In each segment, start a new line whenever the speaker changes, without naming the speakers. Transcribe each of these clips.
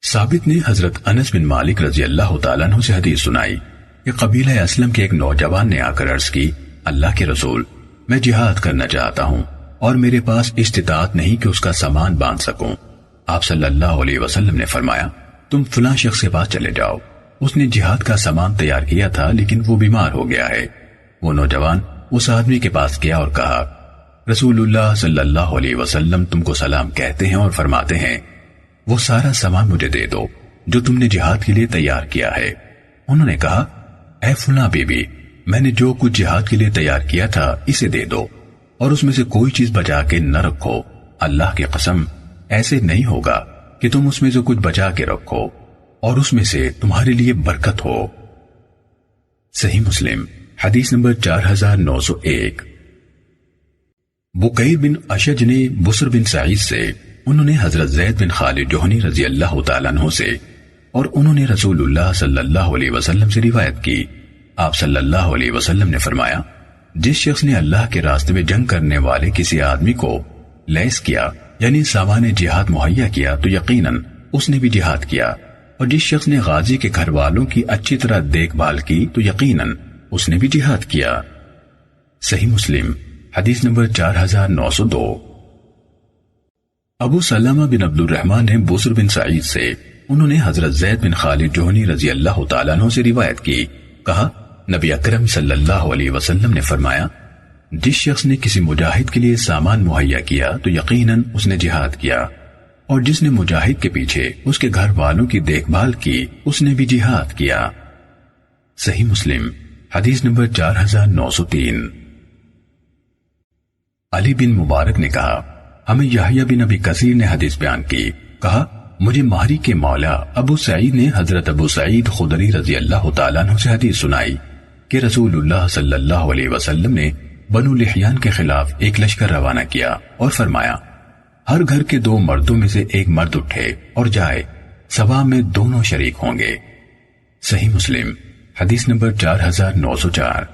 ثابت نے حضرت انس بن مالک رضی اللہ تعالیٰ عنہ سے حدیث سنائی کہ قبیلہ اسلم کے ایک نوجوان نے آ کر عرض کی، اللہ کے رسول، میں جہاد کرنا چاہتا ہوں اور میرے پاس استطاعت نہیں کہ اس کا سامان باندھ سکوں۔ آپ صلی اللہ علیہ وسلم نے فرمایا، تم فلاں شخص کے پاس چلے جاؤ، اس نے جہاد کا سامان تیار کیا تھا لیکن وہ بیمار ہو گیا ہے۔ وہ نوجوان اس آدمی کے پاس گیا اور کہا، رسول اللہ صلی اللہ علیہ وسلم تم کو سلام کہتے ہیں اور فرماتے ہیں وہ سارا سامان مجھے دے دو جو تم نے جہاد کے لیے تیار کیا ہے۔ انہوں نے کہا، اے فلاں بی بی، میں نے جو کچھ جہاد کے لیے تیار کیا تھا اسے دے دو اور اس میں سے کوئی چیز بچا کے نہ رکھو، اللہ کی قسم ایسے نہیں ہوگا کہ تم اس میں سے کچھ بچا کے رکھو اور اس میں سے تمہارے لیے برکت ہو۔ صحیح مسلم حدیث نمبر 4901۔ بقیر بن اشج نے بسر بن سعید سے، انہوں نے حضرت زید بن خالد جوہنی رضی اللہ تعالیٰ عنہ سے، اور انہوں نے رسول اللہ صلی اللہ علیہ وسلم سے روایت کی، آپ صلی اللہ علیہ وسلم نے فرمایا، جس شخص نے اللہ کے راستے میں جنگ کرنے والے کسی آدمی کو لیس کیا یعنی سامان جہاد مہیا کیا تو یقیناً اس نے بھی جہاد کیا، اور جس شخص نے غازی کے گھر والوں کی اچھی طرح دیکھ بھال کی تو یقیناً اس نے بھی جہاد کیا۔ صحیح مسلم حدیث نمبر 4902۔ ابو سلمہ بن عبد الرحمن نے بسر بن سعید سے، انہوں نے حضرت زید بن خالد جوہنی رضی اللہ تعالیٰ عنہ سے روایت کی، کہا، نبی اکرم صلی اللہ علیہ وسلم نے فرمایا، جس شخص نے کسی مجاہد کے لیے سامان مہیا کیا تو یقیناً اس نے جہاد کیا، اور جس نے مجاہد کے پیچھے اس کے گھر والوں کی دیکھ بھال کی اس نے بھی جہاد کیا۔ صحیح مسلم حدیث نمبر 4903۔ علی بن مبارک نے کہا، ہمیں یحییٰ بن ابی کثیر نے حدیث بیان کی، کہا، مجھے مہری کے مولا ابو سعید نے حضرت ابو سعید خدری رضی اللہ تعالیٰ عنہ سے حدیث سنائی کہ رسول اللہ صلی اللہ علیہ وسلم نے بنو لحیان کے خلاف ایک لشکر روانہ کیا اور فرمایا، ہر گھر کے 2 مردوں میں سے ایک مرد اٹھے اور جائے، سوا میں دونوں شریک ہوں گے۔ صحیح مسلم حدیث نمبر 4904۔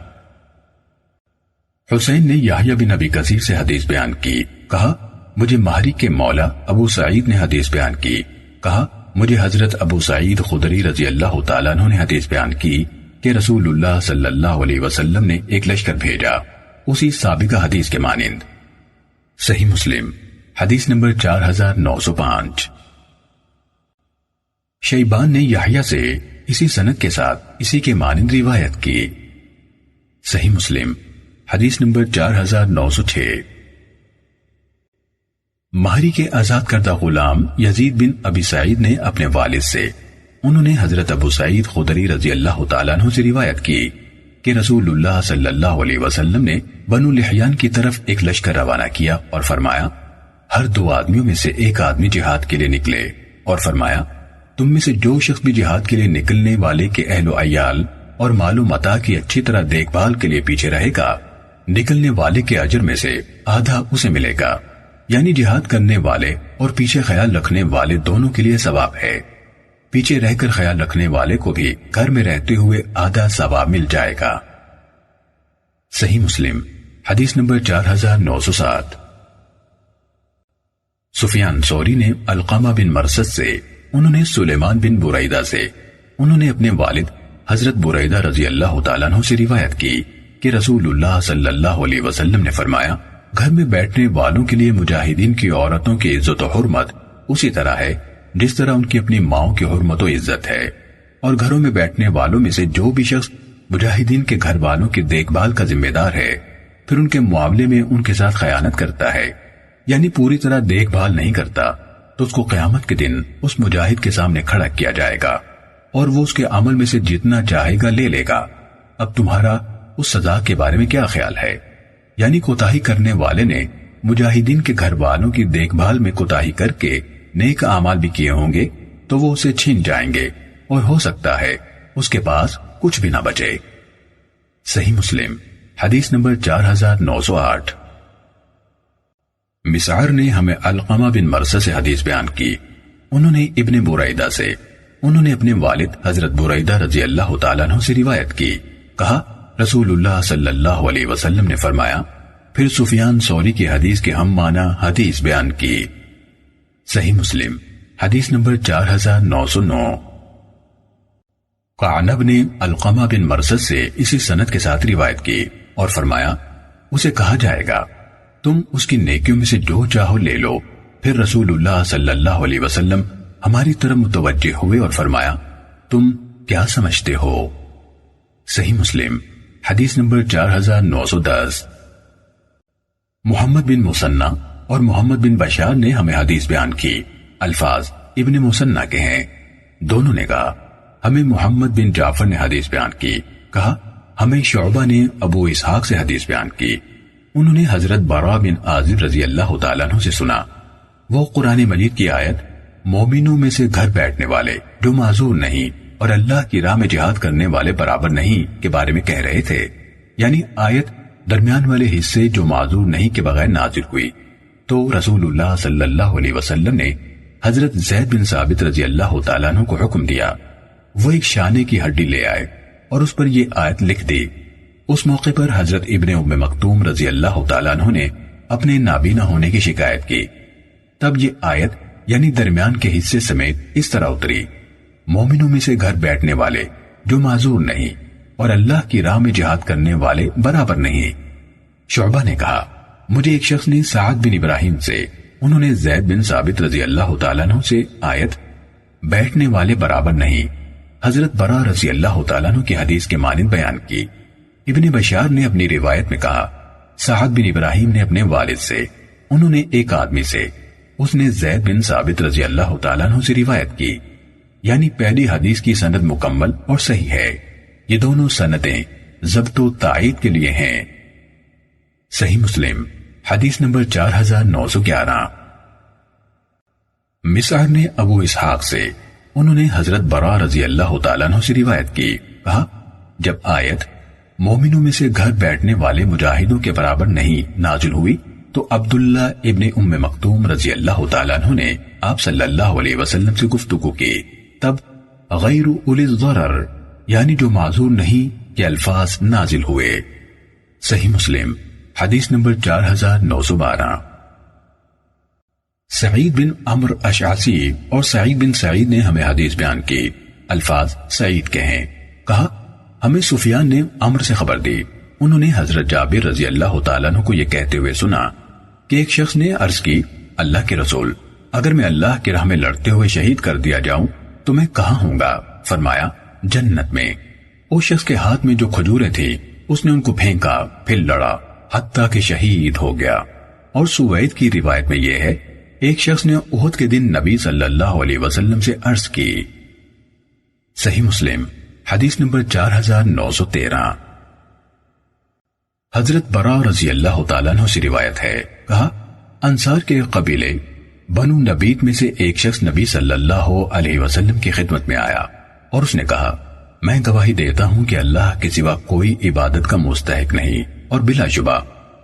حسین نے یحییٰ بن ابی کثیر سے حدیث بیان کی، کہا، مجھے مہری کے مولا ابو سعید نے حدیث بیان کی، کہا، مجھے حضرت ابو سعید خدری رضی اللہ تعالیٰ عنہ نے حدیث بیان کی کہ رسول اللہ صلی اللہ علیہ وسلم نے ایک لشکر بھیجا، اسی سابقہ حدیث کے مانند۔ صحیح مسلم حدیث نمبر 4905۔ شیبان نے یحییٰ سے اسی سند کے ساتھ اسی کے مانند روایت کی۔ صحیح مسلم حدیث نمبر 4906۔ مہری کے آزاد کردہ غلام یزید بن ابی سعید نے اپنے والد سے، انہوں نے حضرت ابو سعید خدری رضی اللہ تعالیٰ عنہ سے روایت کی کہ رسول اللہ صلی اللہ علیہ وسلم نے بنو لحیان کی طرف ایک لشکر روانہ کیا اور فرمایا، ہر 2 آدمیوں میں سے ایک آدمی جہاد کے لیے نکلے، اور فرمایا، تم میں سے جو شخص بھی جہاد کے لیے نکلنے والے کے اہل و عیال اور مال و متاع کی اچھی طرح دیکھ بھال کے لیے پیچھے رہے گا، نکلنے والے کے اجر میں سے آدھا اسے ملے گا، یعنی جہاد کرنے والے اور پیچھے خیال رکھنے والے دونوں کے لیے ثواب ہے، پیچھے رہ کر خیال رکھنے والے کو بھی گھر میں رہتے ہوئے آدھا ثواب مل جائے گا۔ صحیح مسلم حدیث نمبر 4907۔ سفیان ثوری نے علقمہ بن مرثد سے، انہوں نے سلیمان بن بریدہ سے، انہوں نے اپنے والد حضرت بریدہ رضی اللہ تعالیٰ عنہ سے روایت کی کہ رسول اللہ صلی اللہ علیہ وسلم نے فرمایا، گھر میں بیٹھنے والوں کے لیے مجاہدین کی عورتوں کی عزت و حرمت اسی طرح ہے جس طرح ان کی اپنی ماؤں کی حرمت و عزت ہے، اور گھروں میں بیٹھنے والوں میں سے جو بھی شخص مجاہدین کے گھر والوں کی دیکھ بھال کا ذمہ دار ہے پھر ان کے معاملے میں ان کے ساتھ خیانت کرتا ہے، یعنی پوری طرح دیکھ بھال نہیں کرتا، تو اس کو قیامت کے دن اس مجاہد کے سامنے کھڑا کیا جائے گا اور وہ اس کے عمل میں سے جتنا چاہے گا لے لے گا۔ اب تمہارا اس سزا کے بارے میں کیا خیال ہے؟ یعنی کوتاہی کرنے والے نے مجاہدین کے گھر والوں کی دیکھ بھال میں کوتاہی کر کے نیک اعمال بھی کیے ہوں گے تو وہ اسے چھین جائیں گے اور ہو سکتا ہے اس کے پاس کچھ بھی نہ بچے۔ صحیح مسلم حدیث نمبر 4908۔ مسعر نے ہمیں علقمہ بن مرثد سے حدیث بیان کی، انہوں نے ابن بریدہ سے، انہوں نے اپنے والد حضرت بریدہ رضی اللہ تعالیٰ عنہ سے روایت کی، کہا رسول اللہ صلی اللہ علیہ وسلم نے فرمایا، پھر سفیان ثوری کی حدیث کے ہم معنی حدیث بیان کی۔ صحیح مسلم حدیث نمبر 4909۔ قعنب نے علقمہ بن مرثد سے اسی سند کے ساتھ روایت کی اور فرمایا اسے کہا جائے گا تم اس کی نیکیوں میں سے جو چاہو لے لو۔ پھر رسول اللہ صلی اللہ علیہ وسلم ہماری طرف متوجہ ہوئے اور فرمایا تم کیا سمجھتے ہو؟ صحیح مسلم حدیث نمبر 4910۔ محمد بن مثنى اور محمد بن بشار نے ہمیں حدیث بیان کی۔ الفاظ ابن مثنى کے ہیں۔ دونوں نے کہا ہمیں محمد بن جعفر نے حدیث بیان کی، کہا ہمیں شعبہ نے ابو اسحاق سے حدیث بیان کی، انہوں نے حضرت براء بن عازب رضی اللہ تعالیٰ عنہ سے سنا، وہ قرآن مجید کی آیت مومنوں میں سے گھر بیٹھنے والے جو معذور نہیں اور اللہ کی راہ میں جہاد کرنے والے برابر نہیں کے بارے میں کہہ رہے تھے، یعنی آیت درمیان والے حصے جو معذور نہیں کے بغیر نازل ہوئی، تو رسول اللہ صلی اللہ علیہ وسلم نے حضرت زید بن ثابت رضی اللہ تعالیٰ عنہ کو حکم دیا وہ ایک شانے کی ہڈی لے آئے اور اس پر یہ آیت لکھ دی۔ اس موقع پر حضرت ابن ام مکتوم رضی اللہ تعالیٰ عنہ نے اپنے نابینا ہونے کی شکایت کی، تب یہ آیت یعنی درمیان کے حصے سمیت اس طرح اتری، مومنوں میں سے گھر بیٹھنے والے جو معذور نہیں اور اللہ کی راہ میں جہاد کرنے والے برابر نہیں۔ شعبہ نے کہا مجھے ایک شخص نے سعد بن ابراہیم سے، انہوں نے زید بن ثابت رضی اللہ تعالیٰ عنہ سے آیت بیٹھنے والے برابر نہیں حضرت براء رضی اللہ تعالیٰ عنہ کی حدیث کے مانند بیان کی۔ ابن بشار نے اپنی روایت میں کہا سعد بن ابراہیم نے اپنے والد سے، انہوں نے ایک آدمی سے، اس نے زید بن ثابت رضی اللہ تعالیٰ عنہ سے روایت کی، یعنی پہلی حدیث کی سند مکمل اور صحیح ہے۔ یہ دونوں سندیں ضبط و تائید کے لیے ہیں۔ صحیح مسلم حدیث نمبر 4911۔ مسعر نے ابو اسحاق سے، انہوں نے حضرت براء رضی اللہ تعالیٰ عنہ سے روایت کی، کہا جب آیت مومنوں میں سے گھر بیٹھنے والے مجاہدوں کے برابر نہیں نازل ہوئی تو عبداللہ ابن ام مکتوم رضی اللہ تعالیٰ عنہ نے آپ صلی اللہ علیہ وسلم سے گفتگو کی، تب غیر اولی الضرر یعنی جو معذور نہیں کے الفاظ نازل ہوئے۔ صحیح مسلم حدیث نمبر 4912۔ سعید بن عمرو اشعثی اور سعید بن سعید نے ہمیں حدیث بیان کی، الفاظ سعید کے ہیں، کہا ہمیں سفیان نے عمرو سے خبر دی، انہوں نے حضرت جابر رضی اللہ تعالیٰ عنہ کو یہ کہتے ہوئے سنا کہ ایک شخص نے عرض کی اللہ کے رسول اگر میں اللہ کی راہ میں لڑتے ہوئے شہید کر دیا جاؤں تو میں کہاں ہوں گا؟ فرمایا جنت میں۔ اس شخص کے ہاتھ میں جو کھجوریں تھی اس نے ان کو پھینکا، پھر لڑا حتیٰ کہ شہید ہو گیا۔ اور سوید کی روایت میں یہ ہے ایک شخص نے احد کے دن نبی صلی اللہ علیہ وسلم سے عرض کی۔ صحیح مسلم حدیث نمبر 4913۔ حضرت براء رضی اللہ تعالیٰ عنہ سے روایت ہے، کہا انصار کے قبیلے بنو نبیت میں سے ایک شخص نبی صلی اللہ علیہ وسلم کی خدمت میں آیا اور اس نے کہا میں گواہی دیتا ہوں کہ اللہ کے سوا کوئی عبادت کا مستحق نہیں اور بلا شبہ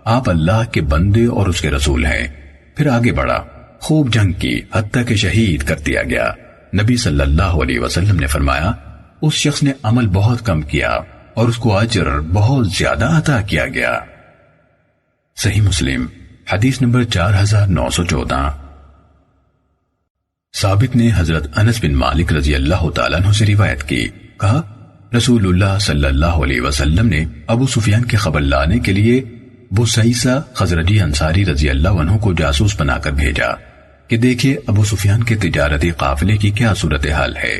آپ اللہ کے بندے اور اس کے رسول ہیں۔ پھر آگے بڑھا، خوب جنگ کی حتیٰ کہ شہید کر دیا گیا۔ نبی صلی اللہ علیہ وسلم نے فرمایا اس شخص نے عمل بہت کم کیا اور اس کو اجر بہت زیادہ عطا کیا گیا۔ صحیح مسلم حدیث نمبر 4914۔ ثابت نے حضرت انس بن مالک رضی اللہ تعالیٰ عنہ سے روایت کی، کہا رسول اللہ صلی اللہ علیہ وسلم نے ابو سفیان کی خبر لانے کے لیے بسیسہ خزرجی انصاری رضی اللہ عنہ کو جاسوس بنا کر بھیجا کہ دیکھے ابو سفیان کے تجارتی قافلے کی کیا صورتحال ہے۔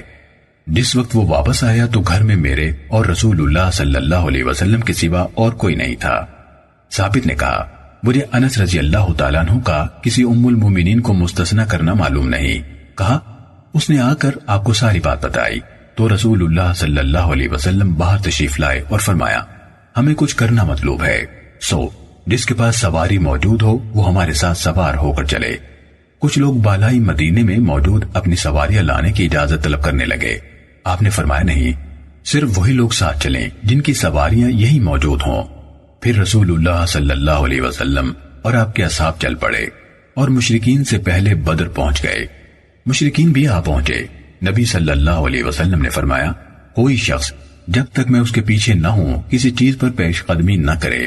جس وقت وہ واپس آیا تو گھر میں میرے اور رسول اللہ صلی اللہ علیہ وسلم کے سوا اور کوئی نہیں تھا۔ ثابت نے کہا مجھے انس رضی اللہ تعالیٰ عنہ کا کسی ام المومنین کو مستثنی کرنا معلوم نہیں۔ کہا اس نے آ کر آپ کو ساری بات بتائی تو رسول اللہ صلی اللہ علیہ وسلم باہر تشریف لائے اور فرمایا ہمیں کچھ کرنا مطلوب ہے، سو جس کے پاس سواری موجود ہو وہ ہمارے ساتھ سوار ہو کر چلے۔ کچھ لوگ بالائی مدینے میں موجود اپنی سواریاں لانے کی اجازت طلب کرنے لگے۔ آپ نے فرمایا نہیں، صرف وہی لوگ ساتھ چلیں جن کی سواریاں یہی موجود ہوں۔ پھر رسول اللہ صلی اللہ علیہ وسلم اور آپ کے اصحاب چل پڑے اور مشرکین سے پہلے بدر پہنچ گئے۔ مشرکین بھی آ پہنچے۔ نبی صلی اللہ علیہ وسلم نے فرمایا کوئی شخص جب تک میں اس کے پیچھے نہ ہوں کسی چیز پر پیش قدمی نہ کرے۔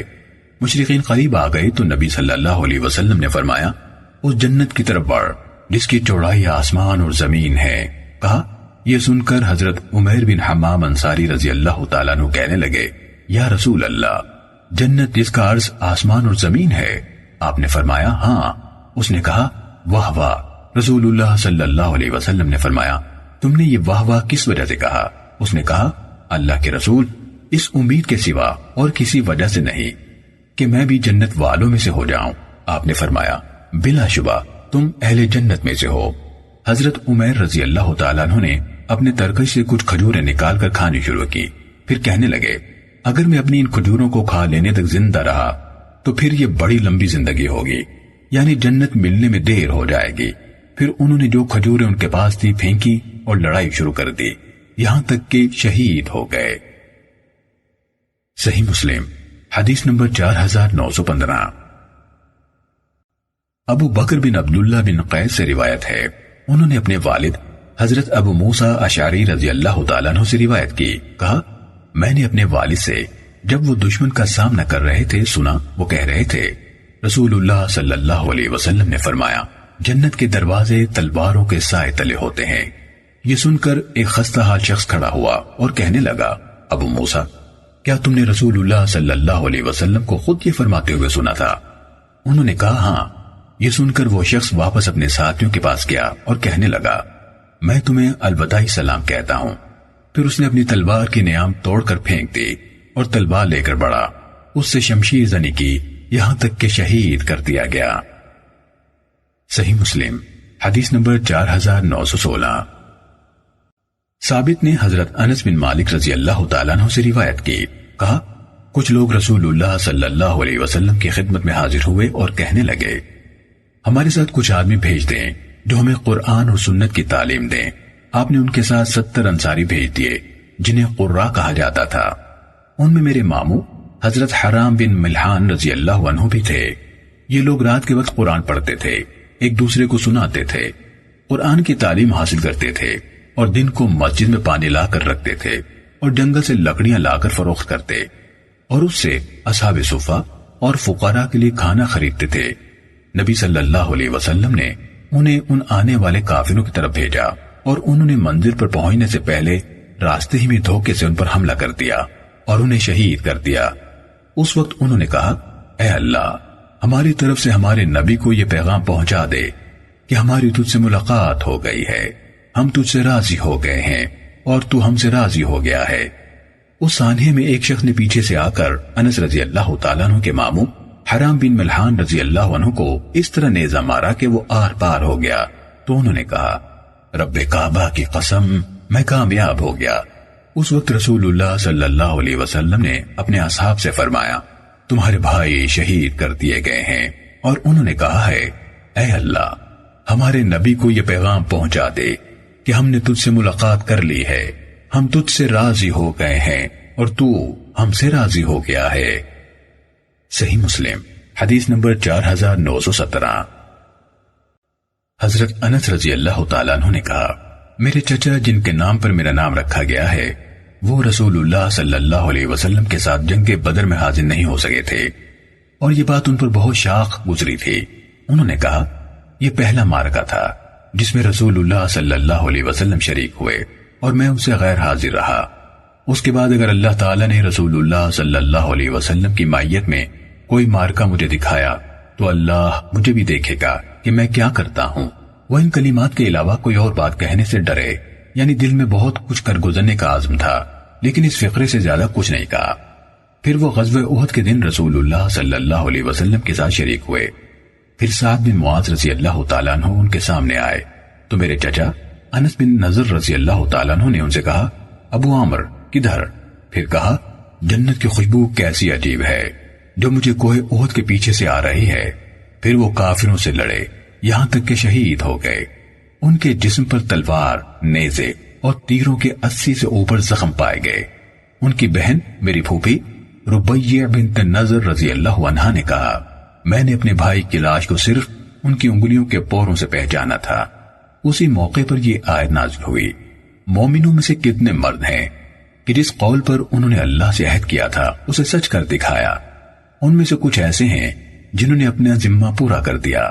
مشرکین قریب آ گئے تو نبی صلی اللہ علیہ وسلم نے فرمایا اس جنت کی طرف بڑھ جس کی چوڑائی آسمان اور زمین ہے۔ کہا، یہ سن کر حضرت عمیر بن حمام انصاری رضی اللہ تعالیٰ عنہ کہنے لگے، یا رسول اللہ، جنت جس کا عرض آسمان اور زمین ہے؟ آپ نے فرمایا ہاں۔ اس نے کہا، واہ واہ۔ رسول اللہ صلی اللہ علیہ وسلم نے فرمایا، تم نے یہ واہ واہ کس وجہ سے کہا؟ اس نے کہا، اللہ کے رسول، اس امید کے سوا اور کسی وجہ سے نہیں کہ میں بھی جنت والوں میں سے ہو جاؤں۔ آپ نے فرمایا، بلا شبہ تم اہل جنت میں سے ہو۔ حضرت عمیر رضی اللہ تعالیٰ عنہ نے اپنے ترکش سے کچھ کھجوریں نکال کر کھانی شروع کی، پھر کہنے لگے، اگر میں اپنی ان کھجوروں کو کھا لینے تک زندہ رہا تو پھر یہ بڑی لمبی زندگی ہوگی، یعنی جنت ملنے میں دیر ہو جائے گی۔ پھر انہوں نے جو کھجوریں ان کے پاس تھی پھینکی اور لڑائی شروع کر دی، یہاں تک کہ شہید ہو گئے۔ صحیح مسلم حدیث نمبر 4915۔ ابو بکر بن عبداللہ بن قیس سے روایت ہے، انہوں نے اپنے والد حضرت ابو موسیٰ اشعری رضی اللہ تعالیٰ عنہ سے روایت کی، کہا، میں نے اپنے والد سے جب وہ دشمن کا سامنا کر رہے تھے سنا، وہ کہہ رہے تھے، رسول اللہ صلی اللہ علیہ وسلم نے فرمایا، جنت کے دروازے تلواروں کے سائے تلے ہوتے ہیں۔ یہ سن کر ایک خستہ حال شخص کھڑا ہوا اور کہنے لگا، ابو موسیٰ، کیا تم نے رسول اللہ صلی اللہ علیہ وسلم کو خود یہ فرماتے ہوئے سنا تھا؟ انہوں نے کہا، ہاں۔ یہ سن کر وہ شخص واپس اپنے ساتھیوں کے پاس گیا اور کہنے لگا، میں تمہیں الوداعی سلام کہتا ہوں۔ پھر اس نے اپنی تلوار کی نیام توڑ کر پھینک دی اور تلوار لے کر بڑھا، اس سے شمشیر زنی کی یہاں تک کہ شہید کر دیا گیا۔ صحیح مسلم حدیث نمبر 4916۔ ثابت نے حضرت انس بن مالک رضی اللہ تعالیٰ عنہ سے روایت کی، کہا، کچھ لوگ رسول اللہ صلی اللہ علیہ وسلم کی خدمت میں حاضر ہوئے اور کہنے لگے، ہمارے ساتھ کچھ آدمی بھیج دیں جو ہمیں قرآن اور سنت کی تعلیم دیں۔ آپ نے ان کے ساتھ 70 انصاری بھیج دیے جنہیں قراء کہا جاتا تھا۔ ان میں میرے ماموں حضرت حرام بن ملحان رضی اللہ عنہ بھی تھے۔ یہ لوگ رات کے وقت قرآن پڑھتے تھے، ایک دوسرے کو سناتے تھے، قرآن کی تعلیم حاصل کرتے تھے، اور دن کو مسجد میں پانی لا کر رکھتے تھے اور جنگل سے لکڑیاں لا کر فروخت کرتے، اور اس سے اصحاب صفہ اور فقراء کے لیے کھانا خریدتے تھے۔ نبی صلی اللہ علیہ وسلم نے انہیں ان آنے والے کافروں کی طرف بھیجا، اور انہوں نے منزل پر پہنچنے سے پہلے راستے ہی میں دھوکے سے ان پر حملہ کر دیا اور انہیں شہید کر دیا۔ اس وقت انہوں نے کہا، اے اللہ، ہماری طرف سے ہمارے نبی کو یہ پیغام پہنچا دے کہ ہماری تجھ سے ملاقات ہو گئی ہے، ہم تجھ سے راضی ہو گئے ہیں اور تو ہم سے راضی ہو گیا ہے۔ اس سانحے میں ایک شخص نے پیچھے سے آ کر انس رضی اللہ تعالیٰ عنہ کے ماموں حرام بن ملحان رضی اللہ عنہ کو اس طرح نیزہ مارا کہ وہ آر پار ہو گیا، تو انہوں نے کہا، رب کعبہ کی قسم، میں کامیاب ہو گیا۔ اس وقت رسول اللہ صلی اللہ علیہ وسلم نے اپنے اصحاب سے فرمایا، تمہارے بھائی شہید کر دیے گئے ہیں، اور انہوں نے کہا ہے، اے اللہ، ہمارے نبی کو یہ پیغام پہنچا دے کہ ہم نے تجھ سے ملاقات کر لی ہے، ہم تجھ سے راضی ہو گئے ہیں اور تو ہم سے راضی ہو گیا ہے۔ صحیح مسلم حدیث نمبر 4917۔ حضرت انس رضی اللہ تعالیٰ عنہ نے کہا، میرے چچا جن کے نام پر میرا نام رکھا گیا ہے وہ رسول اللہ صلی اللہ علیہ وسلم کے ساتھ جنگ بدر میں حاضر نہیں ہو سکے تھے، اور یہ بات ان پر بہت شاق گزری تھی۔ انہوں نے کہا، یہ پہلا معرکہ تھا جس میں رسول اللہ صلی اللہ علیہ وسلم شریک ہوئے اور میں اسے غیر حاضر رہا۔ اس کے بعد اگر اللہ تعالیٰ نے رسول اللہ صلی اللہ علیہ وسلم کی مائیت میں کوئی معرکہ مجھے دکھایا تو اللہ مجھے بھی دیکھے گا کہ میں کیا کرتا ہوں۔ وہ ان کلمات کے علاوہ کوئی اور بات کہنے سے ڈرے، یعنی دل میں بہت کچھ کر گزرنے کا عزم تھا، لیکن اس فقرے سے زیادہ کچھ نہیں کہا۔ پھر وہ غزوہ احد کے دن رسول اللہ صلی اللہ علیہ وسلم کے ساتھ شریک ہوئے۔ پھر سعد بن معاذ رضی اللہ تعالیٰ عنہ ان کے سامنے آئے تو میرے چچا انس بن نضر رضی اللہ تعالیٰ عنہ نے ان سے کہا، ابو عامر کدھر؟ پھر کہا، جنت کی خوشبو کیسی عجیب ہے جو مجھے کوہ احد کے پیچھے سے آ رہی ہے۔ پھر وہ کافروں سے لڑے یہاں تک کہ شہید ہو گئے۔ ان کے جسم پر تلوار، نیزے اور تیروں کے 80 سے اوپر زخم پائے گئے۔ ان کی بہن میری پھوپھی ربیع بنت نضر رضی اللہ عنہا نے کہا، میں نے اپنے بھائی کی لاش کو صرف ان کی انگلیوں کے پوروں سے پہچانا تھا۔ اسی موقع پر یہ آیت نازل ہوئی، مومنوں میں سے کتنے مرد ہیں کہ جس قول پر انہوں نے اللہ سے عہد کیا تھا اسے سچ کر دکھایا۔ ان میں سے کچھ ایسے ہیں جنہوں نے اپنا ذمہ پورا کر دیا،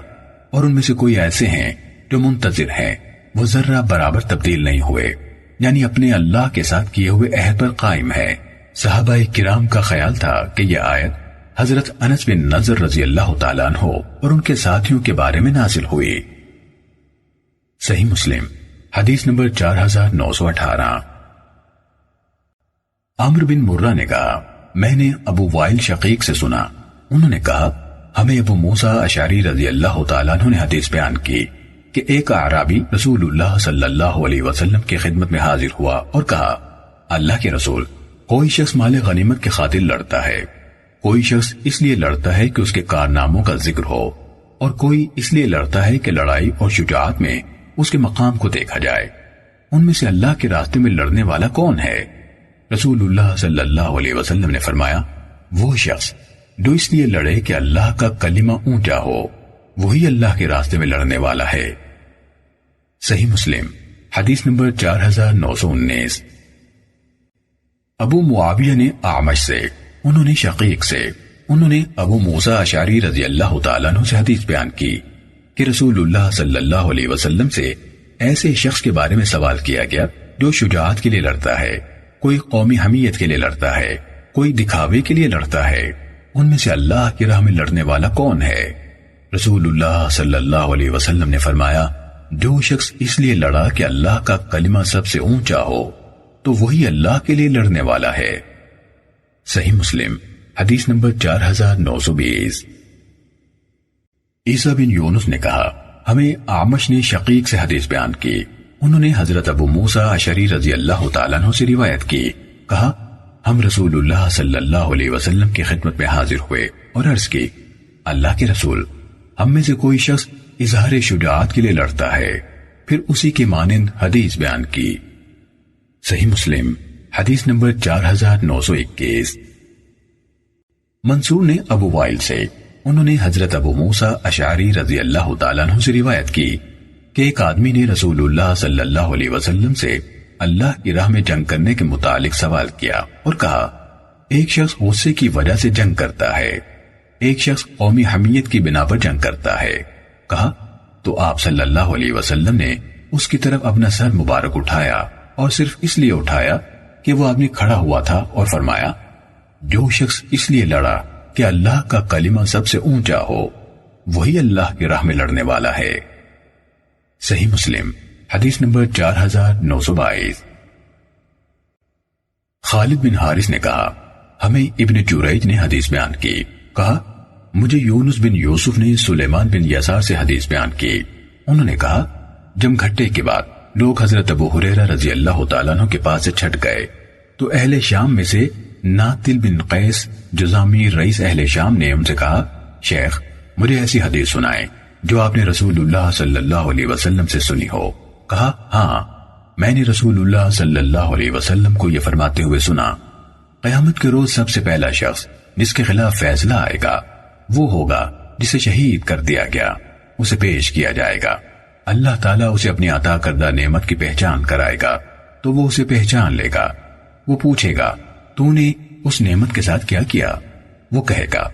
اور ان میں سے کوئی ایسے ہیں جو منتظر ہیں وہ ذرہ برابر تبدیل نہیں ہوئے، یعنی اپنے اللہ کے ساتھ کیے ہوئے عہد پر قائم ہے۔ صحابہ کرام کا خیال تھا کہ یہ آیت حضرت انس بن نضر رضی اللہ تعالیٰ عنہ اور ان کے ساتھیوں کے بارے میں نازل ہوئی۔ صحیح مسلم حدیث نمبر 4918۔ عمرو بن مرہ نے کہا میں نے ابو وائل شقیق سے سنا، انہوں نے کہا ہمیں ابو موسیٰ اشعری رضی اللہ تعالیٰ عنہ نے حدیث بیان کی کہ ایک اعرابی رسول اللہ صلی اللہ علیہ وسلم کی خدمت میں حاضر ہوا اور کہا اللہ کے رسول، کوئی شخص مال غنیمت کے خاطر لڑتا ہے، کوئی شخص اس لیے لڑتا ہے کہ اس کے کارناموں کا ذکر ہو، اور کوئی اس لیے لڑتا ہے کہ لڑائی اور شجاعت میں اس کے مقام کو دیکھا جائے، ان میں سے اللہ کے راستے میں لڑنے والا کون ہے؟ رسول اللہ صلی اللہ علیہ وسلم نے فرمایا وہ شخص جو اس لیے لڑے کہ اللہ کا کلمہ اونچا ہو، وہی اللہ کے راستے میں لڑنے والا ہے۔ صحیح مسلم حدیث نمبر 4919۔ ابو معاویہ نے اعمش سے، انہوں نے شقیق سے، انہوں نے ابو موسیٰ اشعری رضی اللہ تعالیٰ عنہ سے حدیث بیان کی کہ رسول اللہ صلی اللہ علیہ وسلم سے ایسے شخص کے بارے میں سوال کیا گیا جو شجاعت کے لیے لڑتا ہے، کوئی قومی حمیت کے لیے لڑتا ہے، کوئی دکھاوے کے لیے لڑتا ہے، ان میں سے اللہ کی راہ میں لڑنے والا کون ہے؟ رسول اللہ صلی اللہ علیہ وسلم نے فرمایا جو شخص اس لیے لڑا کہ اللہ کا کلمہ سب سے اونچا ہو تو وہی اللہ کے لیے لڑنے والا ہے۔ صحیح مسلم حدیث نمبر 4920۔ عیسیٰ بن یونس نے کہا ہمیں اعمش نے شقیق سے حدیث بیان کی، انہوں نے حضرت ابو موسیٰ اشعری رضی اللہ تعالیٰ عنہ سے روایت کی، کہا ہم رسول اللہ صلی اللہ علیہ وسلم کی خدمت میں حاضر ہوئے اور عرض کی اللہ کے رسول، ہم میں سے کوئی شخص اظہار شجاعت کے لیے لڑتا ہے، پھر اسی کے مانند حدیث بیان کی۔ صحیح مسلم حدیث نمبر 4921۔ منصور نے ابو وائل سے، انہوں نے حضرت ابو موسیٰ اشعری رضی اللہ تعالیٰ عنہ سے روایت کی کہ ایک آدمی نے رسول اللہ صلی اللہ علیہ وسلم سے اللہ کی راہ میں جنگ کرنے کے متعلق سوال کیا اور کہا ایک شخص غصے کی وجہ سے جنگ کرتا ہے، ایک شخص قومی حمیت کی بنا پر جنگ کرتا ہے۔ کہا تو آپ صلی اللہ علیہ وسلم نے اس کی طرف اپنا سر مبارک اٹھایا اور صرف اس لیے اٹھایا کہ وہ آدمی کھڑا ہوا تھا اور فرمایا جو شخص اس لیے لڑا کہ اللہ کا کلمہ سب سے اونچا ہو وہی اللہ کی راہ میں لڑنے والا ہے۔ صحیح مسلم حدیث نمبر 4922۔ خالد بن حارث نے کہا ہمیں ابن جریج نے حدیث بیان کی، کہا مجھے یونس بن یوسف نے سلیمان بن یسار سے حدیث بیان کی، انہوں نے کہا جم گھٹے کے بعد لوگ حضرت ابو ہریرہ رضی اللہ تعالیٰ عنہ کے پاس سے چھٹ گئے تو اہل شام میں سے ناتل بن قیس جزامی رئیس اہل شام نے ان سے کہا شیخ مجھے ایسی حدیث سنائیں جو آپ نے رسول اللہ صلی اللہ علیہ وسلم سے سنی ہو۔ کہا ہاں میں نے رسول اللہ صلی اللہ علیہ وسلم کو یہ فرماتے ہوئے سنا قیامت کے روز سب سے پہلا شخص جس کے خلاف فیصلہ آئے گا وہ ہوگا جسے شہید کر دیا گیا، اسے پیش کیا جائے گا، اللہ تعالیٰ اسے اپنی عطا کردہ نعمت کی پہچان کرائے گا تو وہ اسے پہچان لے گا، وہ پوچھے گا تو نے اس نعمت کے ساتھ کیا کیا؟ وہ کہے گا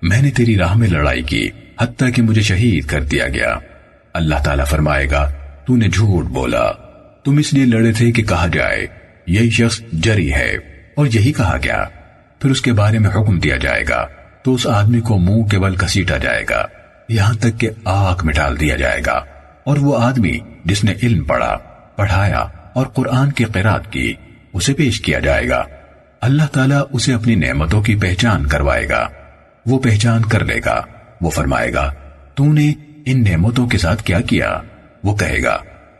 میں نے تیری راہ میں لڑائی کی حتیٰ کہ مجھے شہید کر دیا گیا، اللہ تعالیٰ فرمائے گا تو نے جھوٹ بولا، تم اس لیے لڑے تھے کہ کہا جائے یہی شخص جری ہے، اور یہی کہا گیا، پھر اس کے بارے میں حکم دیا جائے گا تو اس آدمی کو منہ کے بل گھسیٹا جائے گا یہاں تک کہ آنکھ میں ڈال دیا جائے گا، اور وہ آدمی جس نے علم پڑھا، پڑھایا اور قرآن کی قرات کی اسے پیش کیا جائے گا، اللہ تعالیٰ اسے اپنی نعمتوں کی پہچان کروائے گا، وہ پہچان کر لے گا، وہ فرمائے گا تو نے ان نعمتوں کے ساتھ کیا کیا؟ وہ کہے گا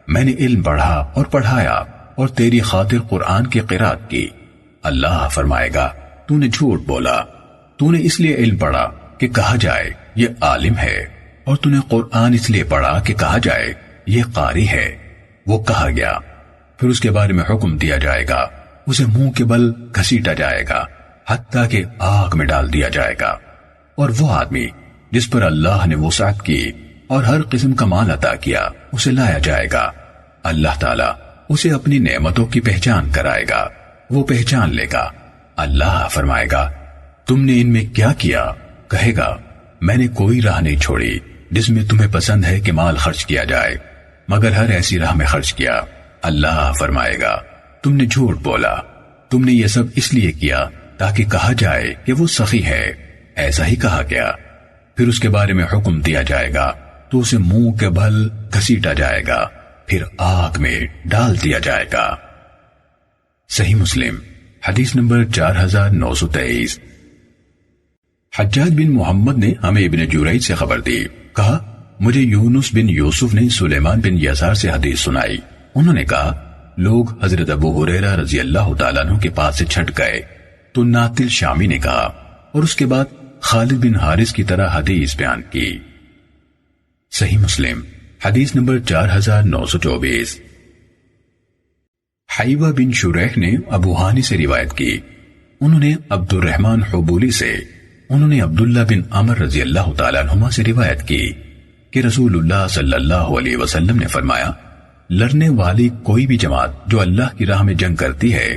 میں نے علم پڑھا اور پڑھایا اور تیری خاطر قرآن کی قرات کی، اللہ فرمائے گا تو نے جھوٹ بولا، تو نے اس لیے علم پڑھا کہ کہا جائے یہ عالم ہے، اور تو نے قرآن اس لیے پڑھا کہ کہا جائے یہ قاری ہے، وہ کہا گیا، پھر اس کے بارے میں حکم دیا جائے گا، اسے منہ کے بل گھسیٹا جائے گا حتیٰ کہ آگ میں ڈال دیا جائے گا، اور وہ آدمی جس پر اللہ نے وسعت کی اور ہر قسم کا مال عطا کیا اسے لایا جائے گا، اللہ تعالیٰ اسے اپنی نعمتوں کی پہچان کرائے گا، وہ پہچان لے گا، اللہ فرمائے گا تم نے ان میں کیا کیا؟ کہے گا میں نے کوئی راہ نہیں چھوڑی جس میں تمہیں پسند ہے کہ مال خرچ کیا جائے، مگر ہر ایسی راہ میں خرچ کیا، اللہ فرمائے گا تم نے جھوٹ بولا، تم نے یہ سب اس لیے کیا تاکہ کہا جائے کہ وہ سخی ہے، ایسا ہی کہا گیا۔ پھر اس کے بارے میں حکم دیا جائے گا تو اسے منہ کے بل گھسیٹا جائے گا، پھر آگ میں ڈال دیا جائے گا۔ صحیح مسلم حدیث نمبر 4923۔ حجاج بن محمد نے ہمیں ابن جریج سے خبر دی، کہا مجھے یونس بن یوسف نے سلیمان بن یسار سے حدیث سنائی، انہوں نے کہا لوگ حضرت ابو ہریرہ رضی اللہ تعالیٰ عنہ کے پاس سے چھٹ گئے تو ناتل شامی نے کہا، اور اس کے بعد خالد بن حارث کی طرح حدیث بیان کی۔ صحیح مسلم حدیث نمبر 4924۔ حیوہ بن شریح نے ابو ہانی سے روایت کی، انہوں نے عبد الرحمن حبولی سے، انہوں نے عبداللہ بن عمر رضی اللہ تعالیٰ عنہما سے روایت کی کہ رسول اللہ صلی اللہ علیہ وسلم نے فرمایا لڑنے والی کوئی بھی جماعت جو اللہ کی راہ میں جنگ کرتی ہے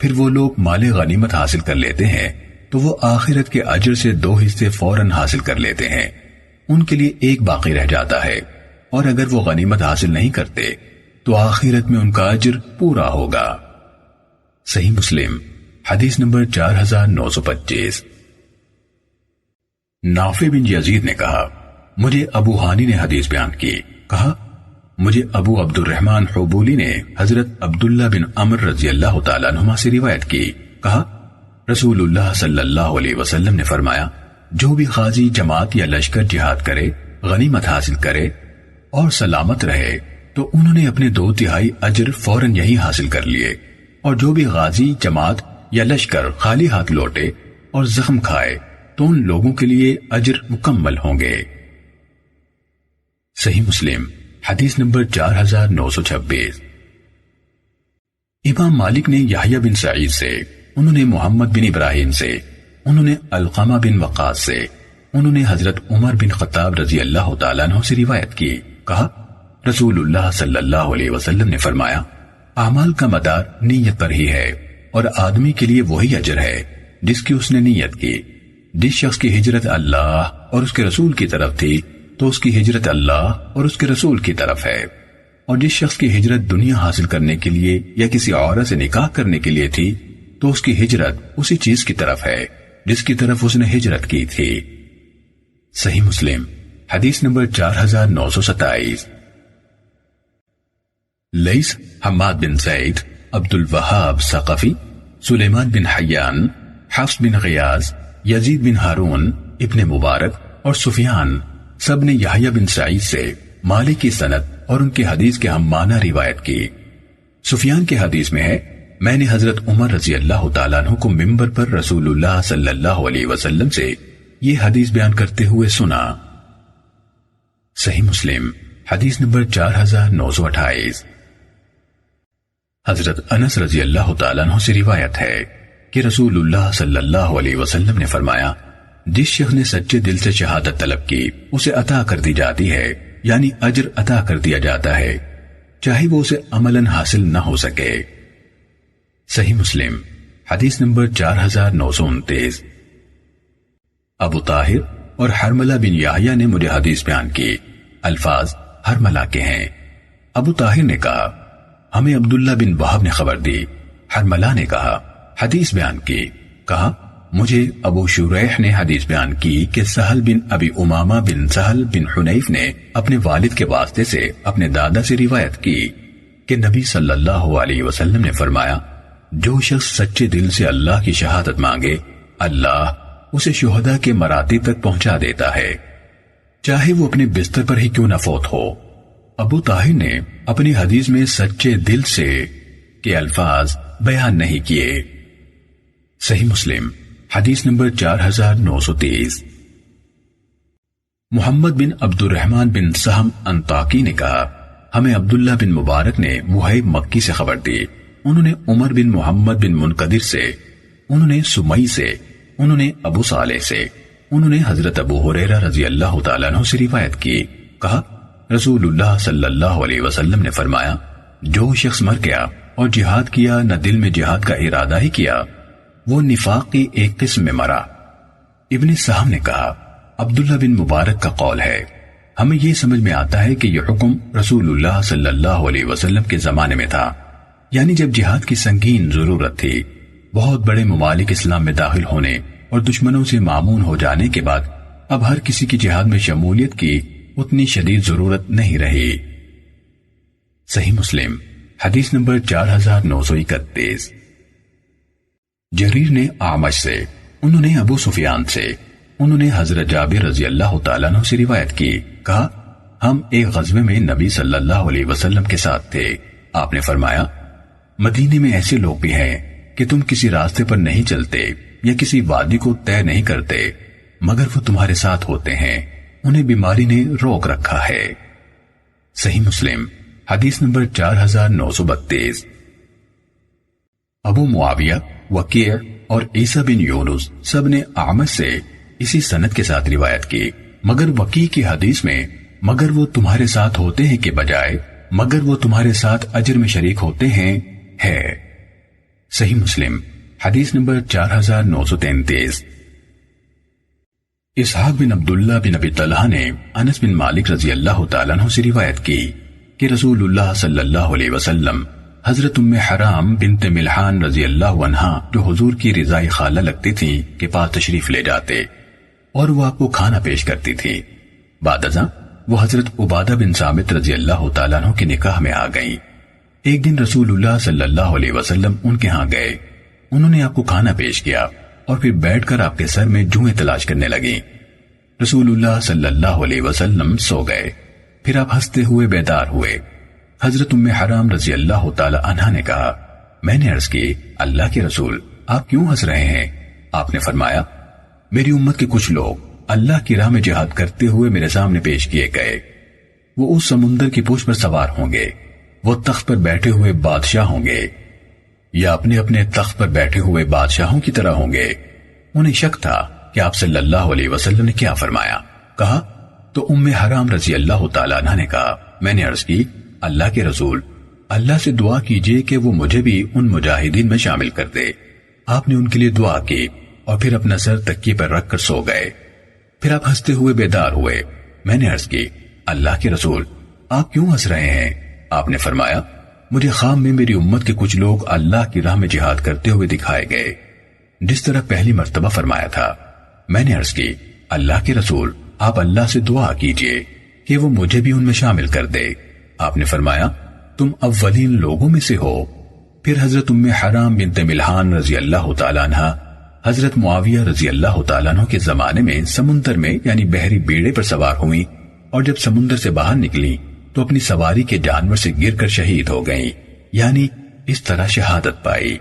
پھر وہ لوگ مال غنیمت حاصل کر لیتے ہیں تو وہ آخرت کے اجر سے 2 حصے فوراً حاصل کر لیتے ہیں، ان کے لیے ایک باقی رہ جاتا ہے، اور اگر وہ غنیمت حاصل نہیں کرتے تو آخرت میں ان کا اجر پورا ہوگا۔ صحیح مسلم حدیث نمبر 4925۔ نافع بن یزید نے کہا مجھے ابو ہانی نے حدیث بیان کی، کہا مجھے ابو عبد الرحمن حبولی نے حضرت عبداللہ بن عمر رضی اللہ تعالیٰ عنہما سے روایت کی، کہا رسول اللہ صلی اللہ علیہ وسلم نے فرمایا جو بھی غازی جماعت یا لشکر جہاد کرے، غنیمت حاصل کرے اور سلامت رہے تو انہوں نے اپنے 2/3 اجر فوراً یہی حاصل کر لیے، اور جو بھی غازی جماعت یا لشکر خالی ہاتھ لوٹے اور زخم کھائے تو ان لوگوں کے لیے اجر مکمل ہوں گے۔ صحیح مسلم حدیث نمبر 4926۔ امام مالک نے یحییٰ بن سعید سے، انہوں نے محمد بن ابراہیم سے، انہوں نے علقمہ بن وقاص سے، انہوں نے حضرت عمر بن خطاب رضی اللہ تعالیٰ عنہ سے روایت کی، کہا رسول اللہ صلی اللہ علیہ وسلم نے فرمایا اعمال کا مدار نیت پر ہی ہے، اور آدمی کے لیے وہی اجر ہے جس کی اس نے نیت کی۔ جس شخص کی ہجرت اللہ اور اس کے رسول کی طرف تھی تو اس کی ہجرت اللہ اور اس کے رسول کی طرف ہے، اور جس شخص کی ہجرت دنیا حاصل کرنے کے لیے یا کسی عورت سے نکاح کرنے کے لیے تھی تو اس کی ہجرت اسی چیز کی طرف ہے جس کی طرف اس نے ہجرت کی تھی۔ صحیح مسلم حدیث نمبر 4927۔ لیث، حماد بن زید، عبد الوہاب ثقفی، سلیمان بن حیان، حفص بن غیاث، یزید بن ہارون، ابن مبارک اور سفیان سب نے یحییٰ بن سعید سے مالک کی سند اور ان کی حدیث کے ہم معنی روایت کی۔ سفیان کے حدیث میں ہے میں نے حضرت عمر رضی اللہ تعالیٰ عنہ کو منبر پر رسول اللہ صلی اللہ علیہ وسلم سے یہ حدیث بیان کرتے ہوئے سنا۔ صحیح مسلم حدیث نمبر 4928۔ حضرت انس رضی اللہ تعالیٰ عنہ سے روایت ہے کہ رسول اللہ صلی اللہ علیہ وسلم نے فرمایا جس شخص نے سچے دل سے شہادت طلب کی اسے عطا کر دی جاتی ہے، یعنی اجر عطا کر دیا جاتا ہے چاہے وہ اسے عملاً حاصل نہ ہو سکے۔ صحیح مسلم حدیث نمبر 4929۔ ابو طاہر اور حرملہ بن یحییٰ نے مجھے حدیث بیان کی، الفاظ حرملہ کے ہیں۔ ابو طاہر نے کہا ہمیں عبداللہ بن وہب نے خبر دی، حرملہ نے کہا حدیث بیان کی، کہا مجھے ابو شریح نے حدیث بیان کی کہ سہل بن ابی امامہ بن سہل بن حنیف نے اپنے والد کے واسطے سے اپنے دادا سے روایت کی کہ نبی صلی اللہ علیہ وسلم نے فرمایا جو شخص سچے دل سے اللہ کی شہادت مانگے اللہ اسے شہداء کے مراتب تک پہنچا دیتا ہے، چاہے وہ اپنے بستر پر ہی کیوں نہ فوت ہو۔ ابو طاہر نے اپنی حدیث میں سچے دل سے کے الفاظ بیان نہیں کیے۔ صحیح مسلم حدیث نمبر 4930۔ محمد بن عبد الرحمن بن سہم انطاکی نے کہا ہمیں عبداللہ بن مبارک نے وہیب مکی سے خبر دی، انہوں نے عمر بن محمد بن منقدر سے، انہوں نے سمئی سے، انہوں نے ابو صالح سے، انہوں نے حضرت ابو ہریرہ رضی اللہ تعالیٰ عنہ سے روایت کی، کہا رسول اللہ صلی اللہ علیہ وسلم نے فرمایا جو شخص مر گیا اور جہاد کیا نہ دل میں جہاد کا ارادہ ہی کیا وہ نفاق کی ایک قسم میں مرا۔ ابن سہم نے کہا عبداللہ بن مبارک کا قول ہے ہمیں یہ سمجھ میں آتا ہے کہ یہ حکم رسول اللہ صلی اللہ علیہ وسلم کے زمانے میں تھا، یعنی جب جہاد کی سنگین ضرورت تھی۔ بہت بڑے ممالک اسلام میں داخل ہونے اور دشمنوں سے معمون ہو جانے کے بعد اب ہر کسی کی جہاد میں شمولیت کی اتنی شدید ضرورت نہیں رہی۔ صحیح مسلم حدیث نمبر 4931۔ جریر نے اعمش سے، انہوں نے ابو سفیان سے، انہوں نے حضرت جابر رضی اللہ تعالیٰ عنہ سے روایت کی، کہا ہم ایک غزوے میں نبی صلی اللہ علیہ وسلم کے ساتھ تھے۔ آپ نے فرمایا مدینے میں ایسے لوگ بھی ہیں کہ تم کسی راستے پر نہیں چلتے یا کسی وادی کو طے نہیں کرتے مگر وہ تمہارے ساتھ ہوتے ہیں، انہیں بیماری نے روک رکھا ہے۔ صحیح مسلم حدیث نمبر 4932۔ ابو معاویہ، وکیع اور عیسیٰ بن یونس سب نے اعمش سے اسی سند کے ساتھ روایت کی، مگر وکیع کی حدیث میں مگر وہ تمہارے ساتھ ہوتے ہیں کے بجائے مگر وہ تمہارے ساتھ اجر میں شریک ہوتے ہیں ہے۔ صحیح مسلم حدیث نمبر 4933۔ اسحاق بن عبداللہ بن ابی طلحہ نے انس بن مالک رضی اللہ تعالیٰ عنہ سے روایت کی کہ رسول اللہ صلی اللہ علیہ وسلم حضرت ام حرام بنت ملحان رضی اللہ عنہا جو حضور کی رضائی خالہ لگتی تھی کے پاس تشریف لے جاتے اور وہ آپ کو کھانا پیش کرتی تھی۔ بعد ازاں وہ حضرت عبادہ بن صامت رضی اللہ تعالیٰ عنہ کے نکاح میں آ گئیں۔ ایک دن رسول اللہ صلی اللہ علیہ وسلم ان کے ہاں گئے، انہوں نے آپ کو کھانا پیش کیا اور پھر بیٹھ کر آپ کے سر میں جوئیں تلاش کرنے لگیں۔ رسول اللہ صلی اللہ علیہ وسلم سو گئے، پھر آپ ہنستے ہوئے بیدار ہوئے۔ حضرت ام حرام رضی اللہ تعالی عنہا نے کہا میں نے عرض کی اللہ کے رسول آپ کیوں ہنس رہے ہیں؟ آپ نے فرمایا میری امت کے کچھ لوگ اللہ کی راہ میں جہاد کرتے ہوئے میرے سامنے پیش کیے گئے، وہ اس سمندر کی پوچھ پر سوار ہوں گے، وہ تخت پر بیٹھے ہوئے بادشاہ ہوں گے یا اپنے اپنے تخت پر بیٹھے ہوئے بادشاہوں کی طرح ہوں گے۔ انہیں شک تھا کہ آپ صلی اللہ علیہ وسلم نے کیا فرمایا، کہا تو ام حرام رضی اللہ تعالیٰ عنہ نے کہا میں نے عرض کی اللہ کے رسول اللہ سے دعا کیجئے کہ وہ مجھے بھی ان مجاہدین میں شامل کر دے۔ آپ نے ان کے لیے دعا کی اور پھر اپنا سر تکیے پر رکھ کر سو گئے۔ پھر آپ ہنستے ہوئے بیدار ہوئے۔ میں نے عرض کی اللہ کے رسول آپ کیوں ہنس رہے ہیں؟ آپ نے فرمایا مجھے خواب میں میری امت کے کچھ لوگ اللہ کی راہ میں جہاد کرتے ہوئے دکھائے گئے جس طرح پہلی مرتبہ فرمایا تھا۔ میں نے عرض کی اللہ کے رسول آپ اللہ سے دعا کیجئے کہ وہ مجھے بھی ان میں شامل کر دے۔ آپ نے فرمایا تم اولین لوگوں میں سے ہو۔ پھر حضرت ام حرام بنت ملحان رضی اللہ تعالیٰ عنہ حضرت معاویہ رضی اللہ تعالیٰ عنہ کے زمانے میں سمندر میں یعنی بحری بیڑے پر سوار ہوئی اور جب سمندر سے باہر نکلی تو اپنی سواری کے جانور سے گر کر شہید ہو گئیں، یعنی اس طرح شہادت پائی۔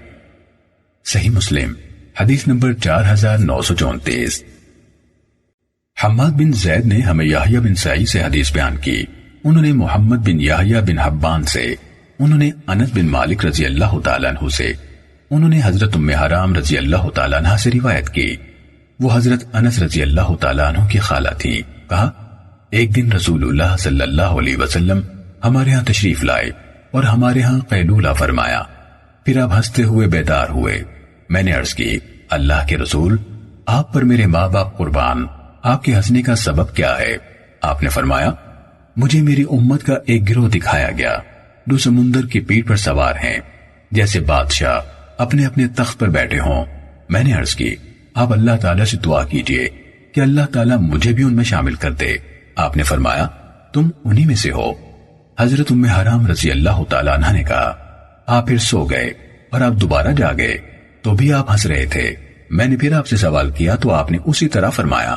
صحیح مسلم حدیث نمبر 4934۔ حماد بن زید نے ہمیں یحییٰ بن سعید سے حدیث بیان کی، انہوں نے محمد بن یحییٰ بن حبان سے، انہوں نے انس بن مالک رضی اللہ تعالیٰ عنہ سے، انہوں نے حضرت ام حرام رضی اللہ تعالیٰ عنہ سے روایت کی، وہ حضرت انس رضی اللہ تعالیٰ عنہ کی خالہ تھی۔ کہا ایک دن رسول اللہ صلی اللہ علیہ وسلم ہمارے ہاں تشریف لائے اور ہمارے ہاں قیلولہ فرمایا، پھر آپ ہنستے ہوئے بیدار ہوئے۔ میں نے عرض کی اللہ کے رسول آپ پر میرے ماں باپ قربان، آپ کے ہنسنے کا سبب کیا ہے؟ آپ نے فرمایا مجھے میری امت کا ایک گروہ دکھایا گیا جو سمندر کی پیٹھ پر سوار ہیں جیسے بادشاہ اپنے اپنے تخت پر بیٹھے ہوں۔ میں نے عرض کی آپ اللہ تعالیٰ سے دعا کیجئے کہ اللہ تعالیٰ مجھے بھی ان میں شامل کر دے۔ آپ نے فرمایا تم انہی میں سے ہو۔ حضرت ام حرام رضی اللہ تعالیٰ عنہ نے کہا آپ پھر سو گئے اور آپ دوبارہ جاگے تو بھی آپ ہنس رہے تھے۔ میں نے پھر آپ سے سوال کیا تو آپ نے اسی طرح فرمایا۔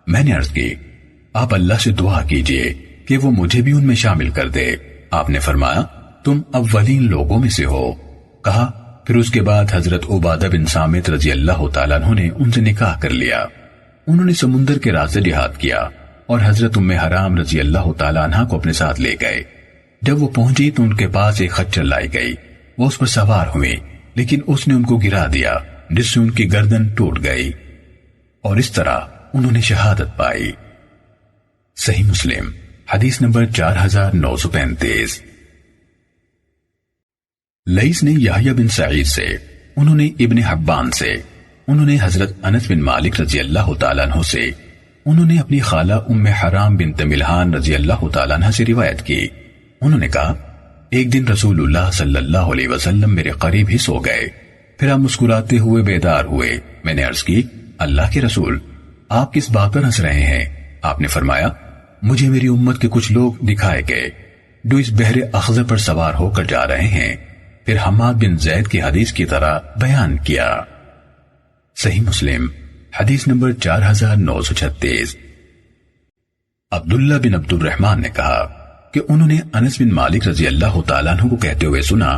میں نے عرض کی آپ اللہ سے دعا کیجئے کہ وہ مجھے بھی ان میں شامل کر دے۔ آپ نے فرمایا تم اولین لوگوں میں سے ہو۔ کہا پھر اس کے بعد حضرت عبادہ بن صامت رضی اللہ تعالیٰ عنہ نے ان سے نکاح کر لیا۔ انہوں نے سمندر کے راستے جہاد کیا اور حضرت ام حرام رضی اللہ تعالیٰ عنہ کو اپنے ساتھ لے گئے۔ جب وہ پہنچی تو ان کے پاس ایک خچر لائی گئی، وہ اس پر سوار ہوئی لیکن اس نے ان کو گرا دیا جس سے ان کی گردن ٹوٹ گئی اور اس طرح انہوں نے شہادت پائی۔ صحیح مسلم حدیث نمبر 4935۔ لیث نے یحییٰ بن سعید سے، انہوں نے ابن حبان سے، انہوں نے حضرت انس بن مالک رضی اللہ تعالیٰ عنہ سے، انہوں نے اپنی خالہ ام حرام بنت ملحان رضی اللہ تعالیٰ عنہ سے روایت کی۔ انہوں نے کہا ایک دن رسول اللہ صلی اللہ علیہ وسلم میرے قریب ہی سو گئے، پھر آپ مسکراتے ہوئے بیدار ہوئے۔ میں نے عرض کی اللہ کے رسول آپ کس بات پر ہنس رہے ہیں؟ آپ نے فرمایا مجھے میری امت کے کچھ لوگ دکھائے گئے جو اس بحر اخضر پر سوار ہو کر جا رہے ہیں۔ پھر حماد بن زید کی حدیث کی طرح بیان کیا۔ صحیح مسلم حدیث نمبر 4936۔ عبداللہ بن عبد الرحمن نے کہا کہ انہوں نے انس بن مالک رضی اللہ تعالیٰ عنہ کو کہتے ہوئے سنا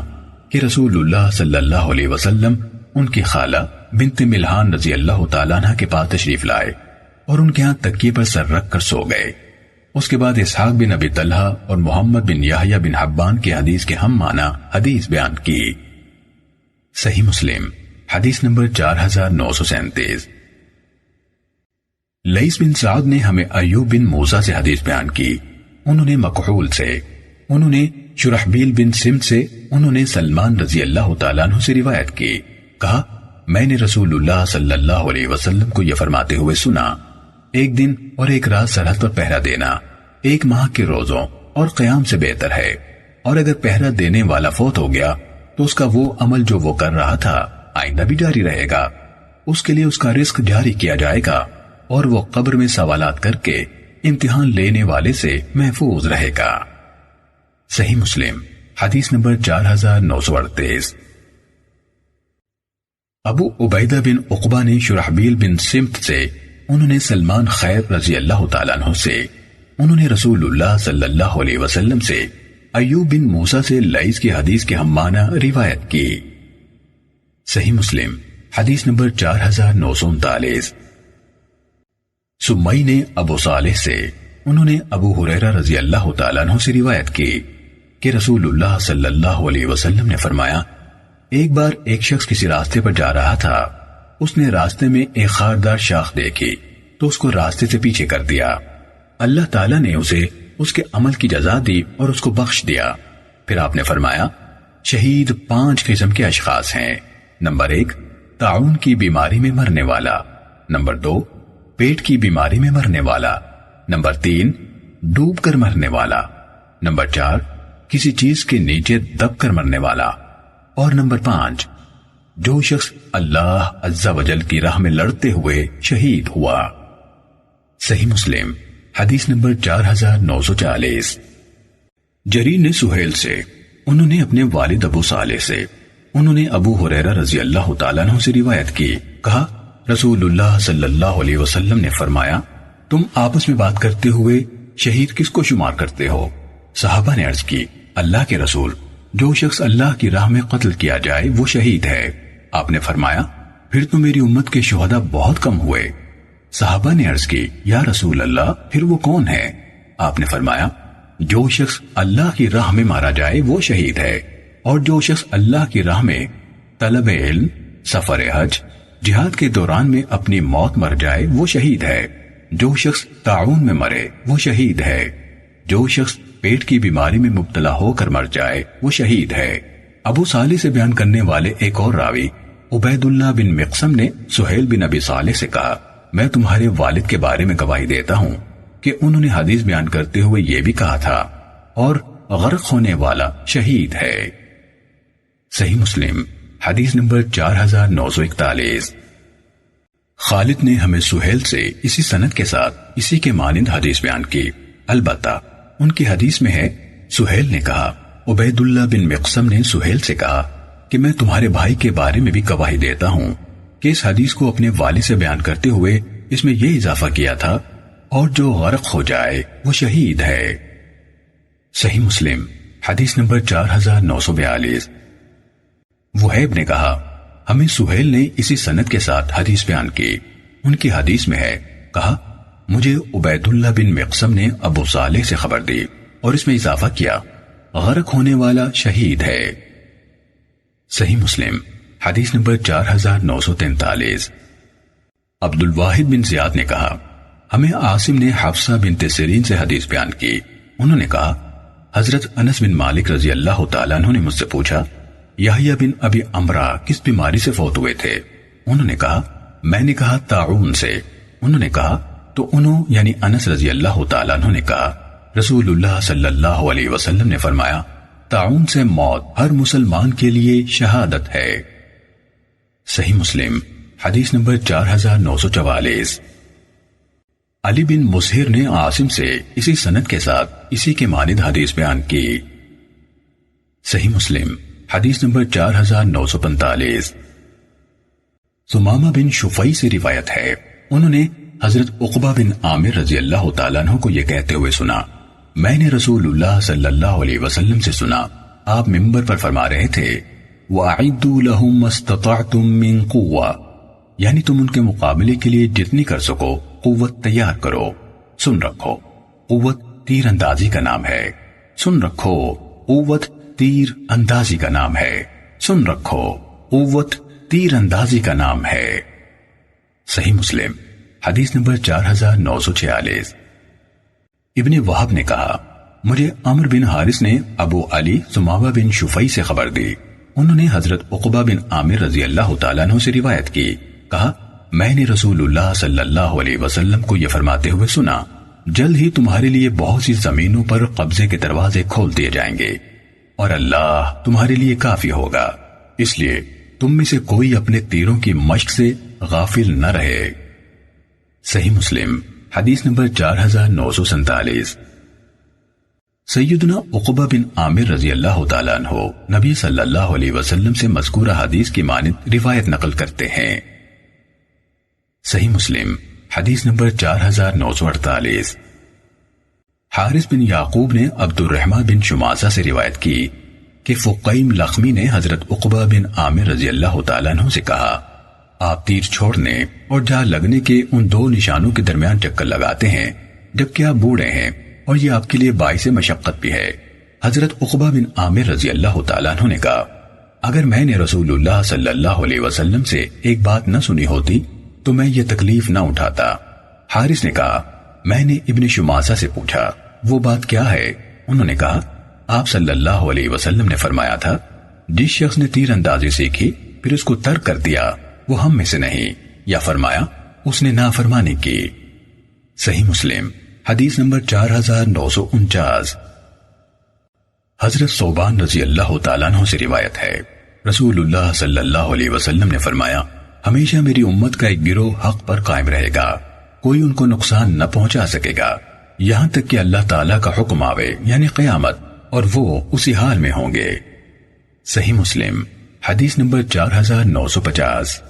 کہ رسول اللہ صلی اللہ علیہ وسلم ان کی خالہ بنت ملحان رضی اللہ تعالیٰ عنہ کے پاس تشریف لائے اور ان کے ہاں تکیے پر سر رکھ کر سو گئے۔ اس کے بعد اسحاق بن ابی طلحہ اور محمد بن یحییٰ بن حبان کی حدیث کے ہم معنی حدیث بیان کی۔ صحیح مسلم حدیث نمبر 4937۔ لیث بن سعد نے ہمیں ایوب بن موسیٰ سے حدیث بیان کی، انہوں نے مکحول سے، انہوں نے شرحبیل بن سمت سے، انہوں نے سلمان رضی اللہ تعالیٰ عنہ سے روایت کی۔ کہا میں نے رسول اللہ صلی اللہ علیہ وسلم کو یہ فرماتے ہوئے سنا ایک دن اور ایک رات سرحد پر پہرا دینا ایک ماہ کے روزوں اور قیام سے بہتر ہے، اور اگر پہرا دینے والا فوت ہو گیا تو اس کا وہ عمل جو وہ کر رہا تھا آئندہ بھی جاری رہے گا، اس کے لیے اس کا رزق جاری کیا جائے گا اور وہ قبر میں سوالات کر کے امتحان لینے والے سے محفوظ رہے گا۔ صحیح مسلم حدیث نمبر 4938۔ ابو عبیدہ بن عقبہ نے شرحبیل بن سمت سے، انہوں نے سلمان خیر رضی اللہ تعالیٰ عنہ سے، انہوں نے رسول اللہ صلی اللہ علیہ وسلم سے ایوب بن موسیٰ سے لیث کی حدیث کے ہم معنی روایت کی۔ صحیح مسلم حدیث نمبر 4939۔ سمی نے ابو صالح سے، انہوں نے ابو ہریرہ رضی اللہ تعالیٰ عنہ سے روایت کی کہ رسول اللہ صلی اللہ علیہ وسلم نے فرمایا ایک بار ایک شخص کسی راستے پر جا رہا تھا، اس نے راستے میں ایک خاردار شاخ دیکھی تو اس کو راستے سے پیچھے کر دیا۔ اللہ تعالیٰ نے اسے اس کے عمل کی جزا دی اور اس کو بخش دیا۔ پھر آپ نے فرمایا شہید 5 قسم کے اشخاص ہیں۔ نمبر 1 طاعون کی بیماری میں مرنے والا، نمبر 2 پیٹ کی بیماری میں مرنے والا، نمبر 3 ڈوب کر مرنے والا، نمبر 4 کسی چیز کے نیچے دب کر مرنے والا، اور نمبر 5 جو شخص اللہ عز و جل کی راہ میں لڑتے ہوئے شہید ہوا۔ صحیح مسلم حدیث نمبر 4940۔ جریر نے سہیل سے، انہوں نے اپنے والد ابو صالح سے، انہوں نے ابو ہریرہ رضی اللہ تعالیٰ عنہ سے روایت کی، کہا رسول اللہ صلی اللہ علیہ وسلم نے فرمایا تم آپس میں بات کرتے ہوئے شہید کس کو شمار کرتے ہو؟ صحابہ نے عرض کی اللہ کے رسول جو شخص اللہ کی راہ میں قتل کیا جائے وہ شہید ہے۔ آپ نے فرمایا پھر تو میری امت کے شہداء بہت کم ہوئے۔ صحابہ نے عرض کی یا رسول اللہ پھر وہ کون ہے؟ آپ نے فرمایا جو شخص اللہ کی راہ میں مارا جائے وہ شہید ہے، اور جو شخص اللہ کی راہ میں طلب علم، سفر حج، جہاد کے دوران میں اپنی موت مر جائے وہ شہید ہے، جو شخص طاعون میں مرے وہ شہید ہے، جو شخص پیٹ کی بیماری میں مبتلا ہو کر مر جائے وہ شہید ہے۔ ابو صالح سے بیان کرنے والے ایک اور راوی عبید اللہ بن مقسم نے سہیل بن ابی صالح سے کہا میں تمہارے والد کے بارے میں گواہی دیتا ہوں کہ انہوں نے حدیث بیان کرتے ہوئے یہ بھی کہا تھا اور غرق ہونے والا شہید ہے۔ صحیح مسلم حدیث نمبر 4941۔ خالد نے ہمیں سہیل سے اسی سند کے ساتھ اسی کے مانند حدیث بیان کی، البتہ ان کی حدیث میں ہے سہیل نے کہا عبید اللہ بن مقسم نے سہیل سے کہا کہ میں تمہارے بھائی کے بارے میں بھی گواہی دیتا ہوں کہ اس حدیث کو اپنے والد سے بیان کرتے ہوئے اس میں یہ اضافہ کیا تھا اور جو غرق ہو جائے وہ شہید ہے۔ صحیح مسلم حدیث نمبر 4942۔ وہیب نے کہا ہمیں سہیل نے اسی سند کے ساتھ حدیث بیان کی، ان کی حدیث میں ہے کہا مجھے عبید اللہ بن مقسم نے ابو صالح سے خبر دی اور اس میں اضافہ کیا غرق ہونے والا شہید ہے۔ صحیح مسلم حدیث نمبر 4943۔ عبد الواحد بن زیاد نے کہا ہمیں عاصم نے حفصہ بنت سیرین سے حدیث بیان کی، انہوں نے کہا حضرت انس بن مالک رضی اللہ تعالیٰ عنہ نے مجھ سے پوچھا یحییٰ بن ابی عمرہ کس بیماری سے فوت ہوئے تھے؟ انہوں نے کہا میں نے کہا طاعون سے۔ انہوں نے کہا تو انہوں یعنی انس رضی اللہ تعالیٰ عنہ نے کہا رسول اللہ صلی اللہ علیہ وسلم نے فرمایا طاعون سے موت ہر مسلمان کے لیے شہادت ہے۔ صحیح مسلم حدیث نمبر 4944۔ علی بن مسہر نے عاصم سے اسی سند کے ساتھ اسی کے مانند حدیث بیان کی۔ صحیح مسلم حدیث نمبر 4945۔ ثمامہ بن شفیع سے روایت ہے انہوں نے حضرت عقبہ بن عامر رضی اللہ تعالیٰ عنہ کو یہ کہتے ہوئے سنا میں نے رسول اللہ صلی اللہ علیہ وسلم سے سنا آپ منبر پر فرما رہے تھے وَأَعِدُّوا لَهُمْ مَا اسْتَطَعْتُم مِّن قُوَّةٍ یعنی تم ان کے مقابلے کے لیے جتنی کر سکو قوت تیار کرو۔ سن رکھو قوت تیر اندازی کا نام ہے۔ سن رکھو قوت تیر اندازی کا نام ہے۔ سن رکھو قوت تیر اندازی کا نام ہے۔ صحیح مسلم حدیث نمبر 4946۔ ابن وہب نے کہا مجھے عمرو بن حارث نے ابو علی ثمامہ بن شفیع سے خبر دی انہوں نے حضرت عقبہ بن عامر رضی اللہ تعالیٰ عنہ سے روایت کی کہا میں نے رسول اللہ صلی اللہ علیہ وسلم کو یہ فرماتے ہوئے سنا جلد ہی تمہارے لیے بہت سی زمینوں پر قبضے کے دروازے کھول دیے جائیں گے اور اللہ تمہارے لیے کافی ہوگا اس لیے تم میں سے کوئی اپنے تیروں کی مشق سے غافل نہ رہے۔ صحیح مسلم حدیث نمبر 4947۔ سیدنا عقبہ بن عامر رضی اللہ تعالیٰ عنہ نبی صلی اللہ علیہ وسلم سے مذکورہ حدیث کی مانند روایت نقل کرتے ہیں۔ صحیح مسلم حدیث نمبر 4948۔ حارث بن یعقوب نے عبد الرحمن بن شماسہ سے روایت کی کہ فقیم لخمی نے حضرت عقبہ بن عامر رضی اللہ تعالیٰ عنہ سے کہا آپ تیر چھوڑنے اور جا لگنے کے ان دو نشانوں کے درمیان چکر لگاتے ہیں جبکہ آپ بوڑھے ہیں اور یہ آپ کے لیے باعث مشقت بھی ہے۔ حضرت عقبہ بن عامر رضی اللہ تعالیٰ عنہ نے کہا اگر میں نے رسول اللہ صلی اللہ علیہ وسلم سے ایک بات نہ سنی ہوتی تو میں یہ تکلیف نہ اٹھاتا۔ حارث نے کہا میں نے ابن شماسہ سے پوچھا وہ بات کیا ہے؟ انہوں نے کہا آپ صلی اللہ علیہ وسلم نے فرمایا تھا جس شخص نے تیر اندازی سیکھی پھر اس کو ترک کر دیا وہ ہم میں سے نہیں، یا فرمایا اس نے نافرمانی کی۔ صحیح مسلم حدیث نمبر 4949۔ حضرت ثوبان رضی اللہ تعالیٰ عنہ سے روایت ہے رسول اللہ صلی اللہ علیہ وسلم نے فرمایا ہمیشہ میری امت کا ایک گروہ حق پر قائم رہے گا کوئی ان کو نقصان نہ پہنچا سکے گا یہاں تک کہ اللہ تعالیٰ کا حکم آوے یعنی قیامت اور وہ اسی حال میں ہوں گے۔ صحیح مسلم حدیث نمبر 4950۔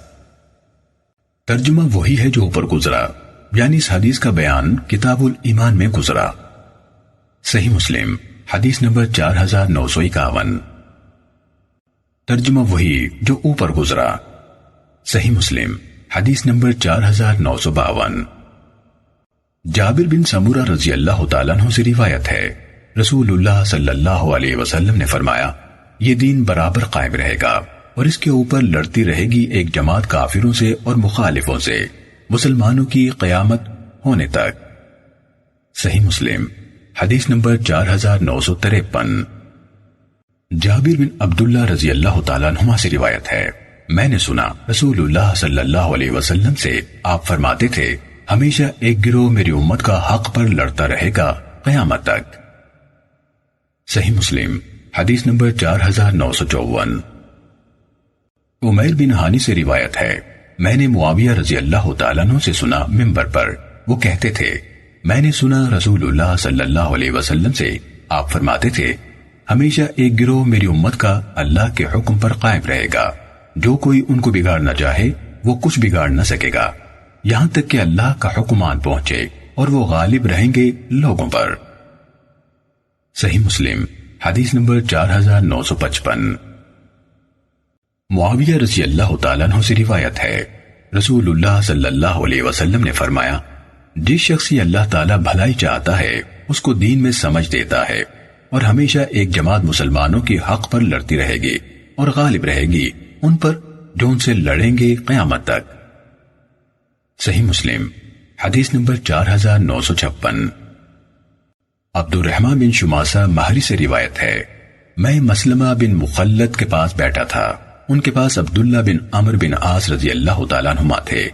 ترجمہ وہی ہے جو اوپر گزرا یعنی اس حدیث کا بیان کتاب الایمان میں گزرا۔ صحیح مسلم حدیث نمبر 4951۔ ترجمہ وہی جو اوپر گزرا۔ صحیح مسلم حدیث نمبر 4952۔ جابر بن سمورہ رضی اللہ تعالیٰ عنہ سے روایت ہے رسول اللہ صلی اللہ علیہ وسلم نے فرمایا یہ دین برابر قائم رہے گا اور اس کے اوپر لڑتی رہے گی ایک جماعت کافروں سے اور مخالفوں سے مسلمانوں کی قیامت ہونے تک۔ صحیح مسلم حدیث نمبر 4953۔ جابر بن عبداللہ رضی اللہ تعالیٰ عنہما سے روایت ہے میں نے سنا رسول اللہ صلی اللہ علیہ وسلم سے آپ فرماتے تھے ہمیشہ ایک گروہ میری امت کا حق پر لڑتا رہے گا قیامت تک۔ صحیح مسلم حدیث نمبر 4954۔ عمیر بن ہانی سے روایت ہے میں نے معاویہ رضی اللہ تعالیٰ عنہ سے سنا منبر پر وہ کہتے تھے میں نے سنا رسول اللہ صلی اللہ علیہ وسلم سے آپ فرماتے تھے ہمیشہ ایک گروہ میری امت کا اللہ کے حکم پر قائم رہے گا جو کوئی ان کو بگاڑنا چاہے وہ کچھ بگاڑ نہ سکے گا یہاں تک کہ اللہ کا حکم آن پہنچے اور وہ غالب رہیں گے لوگوں پر۔ صحیح مسلم حدیث نمبر 4955۔ معاویہ رضی اللہ تعالیٰ عنہ سے روایت ہے رسول اللہ صلی اللہ علیہ وسلم نے فرمایا جس شخص سے اللہ تعالیٰ بھلائی چاہتا ہے اس کو دین میں سمجھ دیتا ہے اور ہمیشہ ایک جماعت مسلمانوں کی حق پر لڑتی رہے گی اور غالب رہے گی ان پر جو ان سے لڑیں گے قیامت تک۔ صحیح مسلم حدیث نمبر 4956۔ عبد الرحمن بن شماسہ مہری سے روایت ہے میں مسلمہ بن مخلد کے پاس بیٹھا تھا ان کے پاس عبداللہ بن عمرو بن عاص رضی اللہ تعالیٰ عنہما تھے۔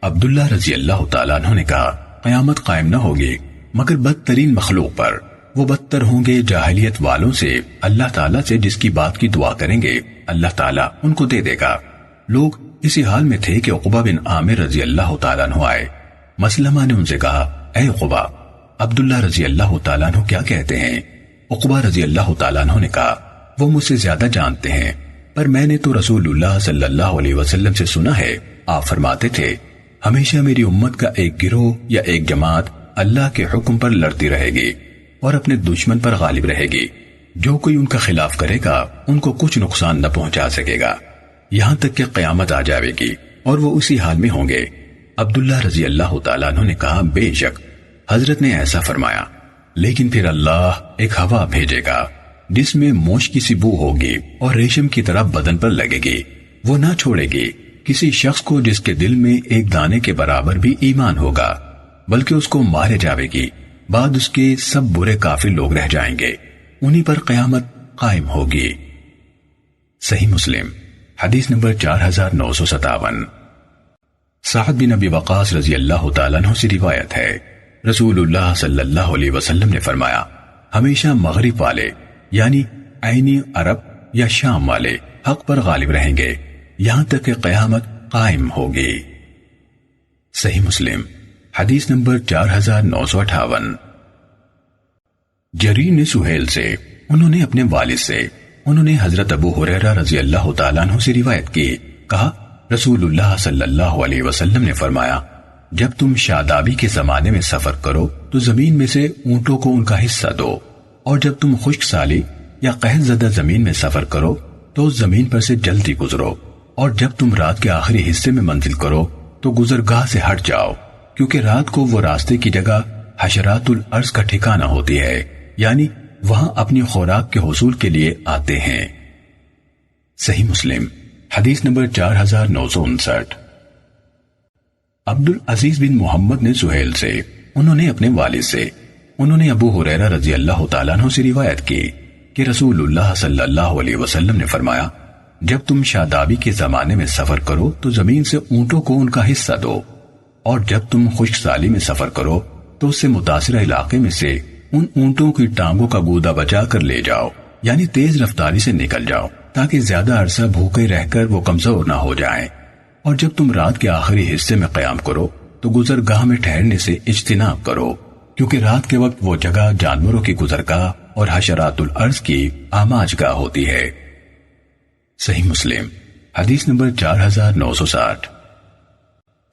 عبداللہ رضی اللہ تعالیٰ عنہ نے کہا قیامت قائم نہ ہوگی مگر بدترین مخلوق پر، وہ بدتر ہوں گے جاہلیت والوں سے۔ اللہ تعالیٰ سے جس کی بات کی دعا کریں گے اللہ تعالیٰ ان کو دے دے گا۔ لوگ اسی حال میں تھے کہ عقبہ بن عامر رضی اللہ تعالیٰ عنہ آئے۔ مسلمہ نے ان سے کہا، اے عقبہ، عبداللہ رضی اللہ تعالیٰ عنہ کیا کہتے ہیں؟ عقبہ رضی اللہ تعالیٰ عنہ نے کہا، وہ مجھ سے زیادہ جانتے ہیں، پر میں نے تو رسول اللہ صلی اللہ علیہ وسلم سے سنا ہے، آپ فرماتے تھے ہمیشہ میری امت کا ایک گروہ یا ایک جماعت اللہ کے حکم پر لڑتی رہے گی اور اپنے دشمن پر غالب رہے گی۔ جو کوئی ان کا خلاف کرے گا ان کو کچھ نقصان نہ پہنچا سکے گا، یہاں تک کہ قیامت آ جائے گی اور وہ اسی حال میں ہوں گے۔ عبداللہ رضی اللہ تعالیٰ عنہ نے کہا، بے شک حضرت نے ایسا فرمایا، لیکن پھر اللہ ایک ہوا بھیجے گا جس میں موش کی سی بو ہوگی اور ریشم کی طرح بدن پر لگے گی، وہ نہ چھوڑے گی کسی شخص کو جس کے دل میں ایک دانے کے برابر بھی ایمان ہوگا، بلکہ اس کو مارے جاوے گی، بعد اس کے سب برے کافر لوگ رہ جائیں گے، انہی پر قیامت قائم ہوگی۔ صحیح مسلم حدیث نمبر 4957۔ سعد بن ابی وقاص رضی اللہ تعالیٰ عنہ سے روایت ہے، رسول اللہ صلی اللہ علیہ وسلم نے فرمایا، ہمیشہ مغرب والے یعنی عینی عرب یا شام والے حق پر غالب رہیں گے یہاں تک کہ قیامت قائم ہوگی۔ صحیح مسلم حدیث نمبر 4958۔ جریر نے سہیل سے، انہوں نے اپنے والد سے، انہوں نے حضرت ابو ہریرہ رضی اللہ تعالیٰ عنہ سے روایت کی، کہا رسول اللہ صلی اللہ علیہ وسلم نے فرمایا، جب تم شادابی کے زمانے میں سفر کرو تو زمین میں سے اونٹوں کو ان کا حصہ دو، اور جب تم خشک سالی یا قحط زدہ زمین میں سفر کرو تو اس زمین پر سے جلدی گزرو، اور جب تم رات کے آخری حصے میں منزل کرو تو گزرگاہ سے ہٹ جاؤ، کیونکہ رات کو وہ راستے کی جگہ حشرات الارض کا ٹھکانہ ہوتی ہے، یعنی وہاں اپنی خوراک کے حصول کے لیے آتے ہیں۔ صحیح مسلم حدیث نمبر 4959۔ عبدالعزیز بن محمد نے سہیل سے، انہوں نے اپنے والد سے، انہوں نے ابو ہریرہ رضی اللہ تعالیٰ عنہ سے روایت کی کہ رسول اللہ صلی اللہ علیہ وسلم نے فرمایا، جب تم شادابی کے زمانے میں سفر کرو تو زمین سے اونٹوں کو ان کا حصہ دو، اور جب تم خشک سالی میں سفر کرو تو اس سے متاثرہ علاقے میں سے ان اونٹوں کی ٹانگوں کا گودا بچا کر لے جاؤ، یعنی تیز رفتاری سے نکل جاؤ تاکہ زیادہ عرصہ بھوکے رہ کر وہ کمزور نہ ہو جائیں، اور جب تم رات کے آخری حصے میں قیام کرو تو گزرگاہ میں ٹھہرنے سے اجتناب کرو، کیونکہ رات کے وقت وہ جگہ جانوروں کی گزرگاہ اور حشرات الارض کی آماج گاہ ہوتی ہے۔ صحیح مسلم حدیث نمبر 4960۔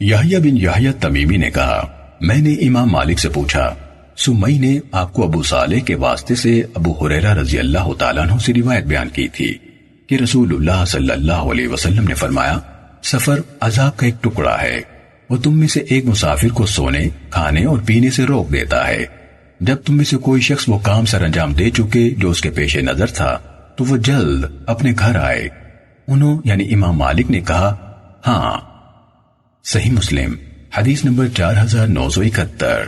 یحییٰ بن یحییٰ تمیمی نے کہا، میں نے امام مالک سے پوچھا، سمی نے آپ کو ابو صالح کے واسطے سے ابو ہریرہ رضی اللہ تعالیٰ عنہ سے روایت بیان کی تھی کہ رسول اللہ صلی اللہ علیہ وسلم نے فرمایا، سفر عذاب کا ایک ٹکڑا ہے، وہ تم میں سے ایک مسافر کو سونے، کھانے اور پینے سے روک دیتا ہے، جب تم میں سے کوئی شخص وہ کام سر انجام دے چکے جو اس کے پیش نظر تھا تو وہ جلد اپنے گھر آئے۔ انہوں یعنی امام مالک نے کہا، ہاں۔ صحیح مسلم حدیث نمبر 4971۔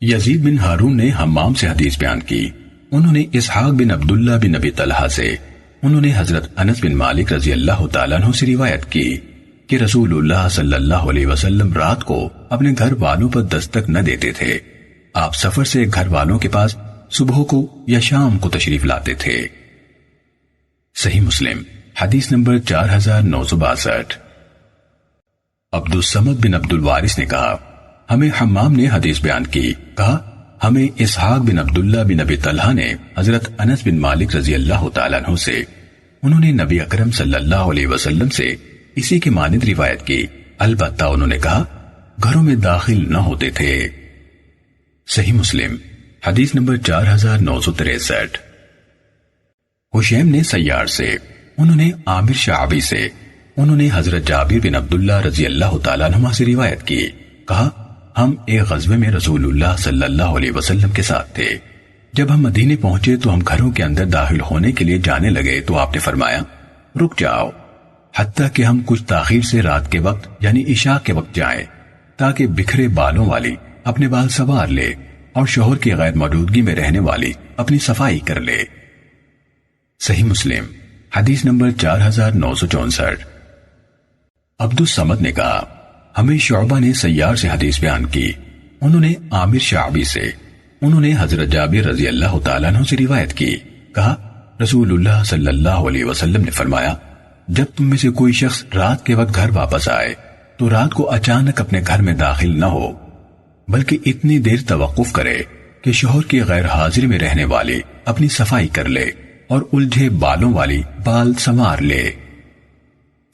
یزید بن ہارون نے حمام سے حدیث بیان کی، انہوں نے اسحاق بن عبداللہ بن ابی طلحہ سے، انہوں نے حضرت انس بن مالک رضی اللہ تعالیٰ عنہ سے روایت کی کہ رسول اللہ صلی اللہ علیہ وسلم رات کو اپنے گھر والوں پر دستک نہ دیتے تھے، آپ سفر سے گھر والوں کے پاس صبح کو یا شام کو تشریف لاتے تھے۔ صحیح مسلم حدیث نمبر 4962۔ عبد الصمد بن عبد الوارث نے کہا، ہمیں حمام نے حدیث بیان کی، کہا ہمیں اسحاق بن عبداللہ بن ابی طلحہ نے حضرت انس بن مالک رضی اللہ تعالیٰ عنہ سے، انہوں نے نبی اکرم صلی اللہ علیہ وسلم سے اسی کے مانند روایت کی، البتہ انہوں نے کہا گھروں میں داخل نہ ہوتے تھے۔ صحیح مسلم حدیث نمبر 4963۔ حشیم نے سیار سے، انہوں نے عامر شعبی سے، انہوں نے حضرت جابر بن عبداللہ رضی اللہ تعالیٰ عنہ سے روایت کی، کہا ہم ایک غزوے میں رسول اللہ صلی اللہ علیہ وسلم کے ساتھ تھے، جب ہم مدینے پہنچے تو ہم گھروں کے اندر داخل ہونے کے لیے جانے لگے تو آپ نے فرمایا رک جاؤ، حتیٰ کہ ہم کچھ تاخیر سے رات کے وقت یعنی عشاء کے وقت جائیں، تاکہ بکھرے بالوں والی اپنے بال سنوار لے اور شوہر کی غیر موجودگی میں رہنے والی اپنی صفائی کر لے۔ صحیح مسلم حدیث نمبر 4964۔ عبد الصمد نے کہا، ہمیں شعبہ نے سیار سے حدیث بیان کی، انہوں نے عامر شعبی سے، انہوں نے حضرت جابر رضی اللہ تعالیٰ عنہ سے روایت کی، کہا رسول اللہ صلی اللہ علیہ وسلم نے فرمایا، جب تم میں سے کوئی شخص رات کے وقت گھر واپس آئے تو رات کو اچانک اپنے گھر میں داخل نہ ہو، بلکہ اتنی دیر توقف کرے کہ شوہر کی غیر حاضری میں رہنے والی اپنی صفائی کر لے اور الجھے بالوں والی بال سنوار لے۔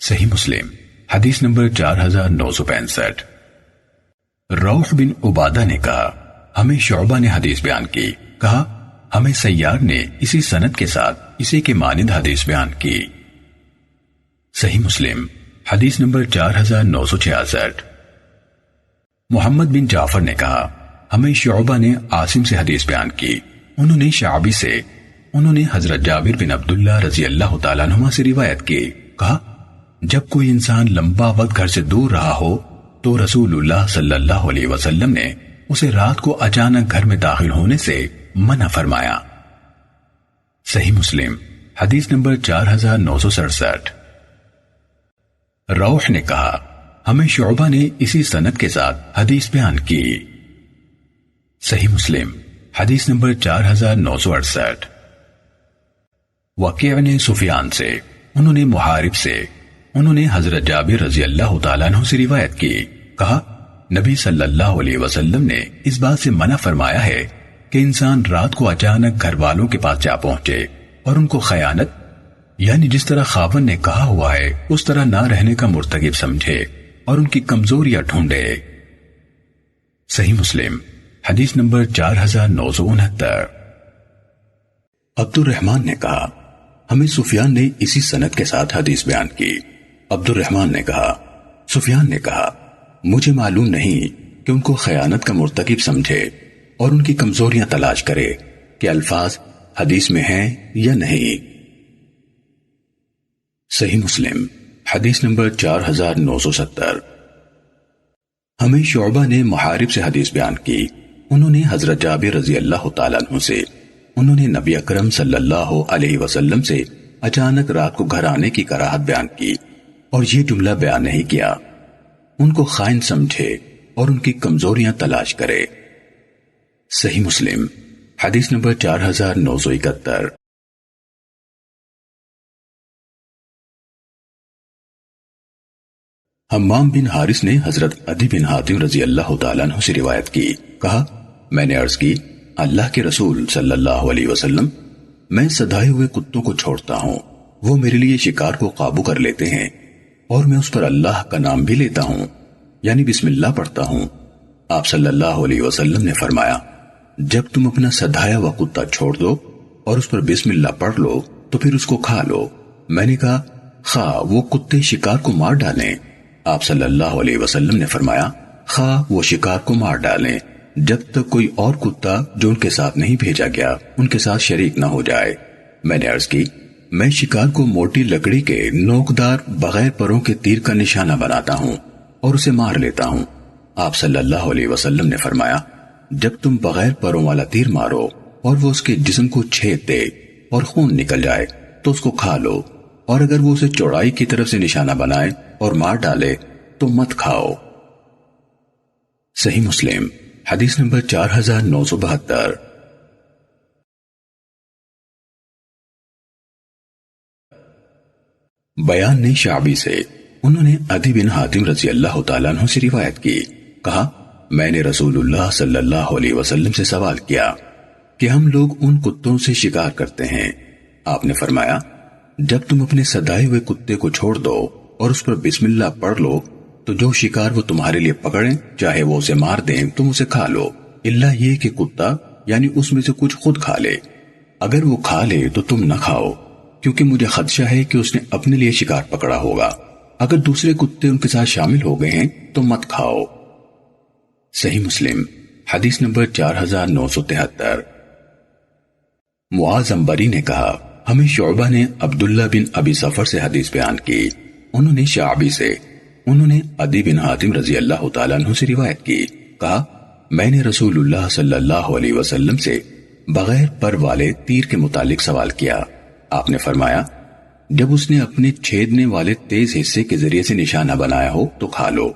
صحیح مسلم حدیث نمبر 4965۔ روح بن عبادہ نے کہا ہمیں شعبہ نے حدیث بیان کی، کہا ہمیں سیار نے اسی سند کے ساتھ اسی کے مانند حدیث بیان کی۔ صحیح مسلم حدیث نمبر 4966۔ محمد بن جعفر نے کہا ہمیں شعبہ نے عاصم سے حدیث بیان کی، انہوں نے شعبی سے، انہوں نے حضرت جابر بن عبداللہ رضی اللہ تعالیٰ عنہما سے روایت کی، کہا جب کوئی انسان لمبا وقت گھر سے دور رہا ہو تو رسول اللہ صلی اللہ علیہ وسلم نے اسے رات کو اچانک گھر میں داخل ہونے سے منع فرمایا۔ صحیح مسلم حدیث نمبر 4967۔ روح نے کہا ہمیں شعبہ نے اسی سند کے ساتھ حدیث بیان کی۔ صحیح مسلم حدیث نمبر 4968۔ وکیع نے سفیان سے، انہوں نے محارب سے، انہوں نے حضرت جابر رضی اللہ تعالیٰ عنہ سے روایت کی، کہا نبی صلی اللہ علیہ وسلم نے اس بات سے منع فرمایا ہے کہ انسان رات کو اچانک گھر والوں کے پاس جا پہنچے اور ان کو خیانت، یعنی جس طرح خاوند نے کہا ہوا ہے اس طرح نہ رہنے کا مرتکب سمجھے اور ان کی کمزوریاں ڈھونڈے۔ صحیح مسلم حدیث نمبر 4969۔ عبد الرحمن نے کہا ہمیں سفیان نے اسی سند کے ساتھ حدیث بیان کی۔ عبد الرحمن نے کہا سفیان نے کہا مجھے معلوم نہیں کہ ان کو خیانت کا مرتکب سمجھے اور ان کی کمزوریاں تلاش کرے کہ الفاظ حدیث میں ہیں یا نہیں۔ صحیح مسلم حدیث نمبر 4970۔ ہمیں شعبہ نے محارب سے حدیث بیان کی، انہوں نے حضرت جابر رضی اللہ تعالیٰ عنہ سے، انہوں نے نبی اکرم صلی اللہ علیہ وسلم سے اچانک رات کو گھر آنے کی کراہت بیان کی اور یہ جملہ بیان نہیں کیا، ان کو خائن سمجھے اور ان کی کمزوریاں تلاش کرے۔ صحیح مسلم حدیث نمبر 4971۔ حمام بن حارث نے حضرت عدی بن حاتم رضی اللہ تعالیٰ عنہ سے روایت کی، کہا میں نے عرض کی اللہ کے رسول صلی اللہ علیہ وسلم، میں سدھائے ہوئے کتوں کو چھوڑتا ہوں، وہ میرے لیے شکار کو قابو کر لیتے ہیں اور میں اس پر اللہ کا نام بھی لیتا ہوں، یعنی بسم اللہ پڑھتا ہوں۔ آپ صلی اللہ علیہ وسلم نے فرمایا جب تم اپنا سدھایا ہوا کتا چھوڑ دو اور اس پر بسم اللہ پڑھ لو تو پھر اس کو کھا لو۔ میں نے کہا خواہ وہ کتے شکار کو مار ڈالیں۔ آپ صلی اللہ علیہ وسلم نے فرمایا خواہ وہ شکار کو مار ڈالیں جب تک کوئی اور کتا جو ان کے ساتھ نہیں بھیجا گیا ان کے ساتھ شریک نہ ہو جائے۔ میں نے عرض کی میں شکار کو موٹی لکڑی کے نوکدار بغیر پروں کے تیر کا نشانہ بناتا ہوں اور اسے مار لیتا ہوں۔ آپ صلی اللہ علیہ وسلم نے فرمایا جب تم بغیر پروں والا تیر مارو اور وہ اس کے جسم کو چھید دے اور خون نکل جائے تو اس کو کھا لو، اور اگر وہ اسے چوڑائی کی طرف سے نشانہ بنائے اور مار ڈالے تو مت کھاؤ۔ صحیح مسلم حدیث نمبر 4972۔ بیان نے شعبی سے، انہوں نے عدی بن حاتم رضی اللہ تعالیٰ عنہ سے روایت کی، کہا میں نے رسول اللہ صلی اللہ علیہ وسلم سے سوال کیا کہ ہم لوگ ان کتوں سے شکار کرتے ہیں۔ آپ نے فرمایا جب تم اپنے سدائے ہوئے کتے کو چھوڑ دو اور اس پر بسم اللہ پڑھ لو تو جو شکار وہ تمہارے لیے پکڑیں چاہے وہ اسے مار دیں تم اسے کھا لو، الا یہ کہ کتا یعنی اس میں سے کچھ خود کھا لے، اگر وہ کھا لے تو تم نہ کھاؤ، کیونکہ مجھے خدشہ ہے کہ اس نے اپنے لیے شکار پکڑا ہوگا، اگر دوسرے کتے ان کے ساتھ شامل ہو گئے ہیں تو مت کھاؤ۔ صحیح مسلم حدیث نمبر 4973۔ معاذ عنبری نے کہا ہمیں شعبہ نے عبداللہ بن ابی صفر سے حدیث بیان کی، انہوں نے شعبی سے، انہوں نے عدی بن حاتم رضی اللہ تعالیٰ عنہ سے روایت کی، کہا میں نے رسول اللہ صلی اللہ علیہ وسلم سے بغیر پر والے تیر کے متعلق سوال کیا۔ آپ نے فرمایا جب اس نے اپنے چھیدنے والے تیز حصے کے ذریعے سے نشانہ بنایا ہو تو کھا لو،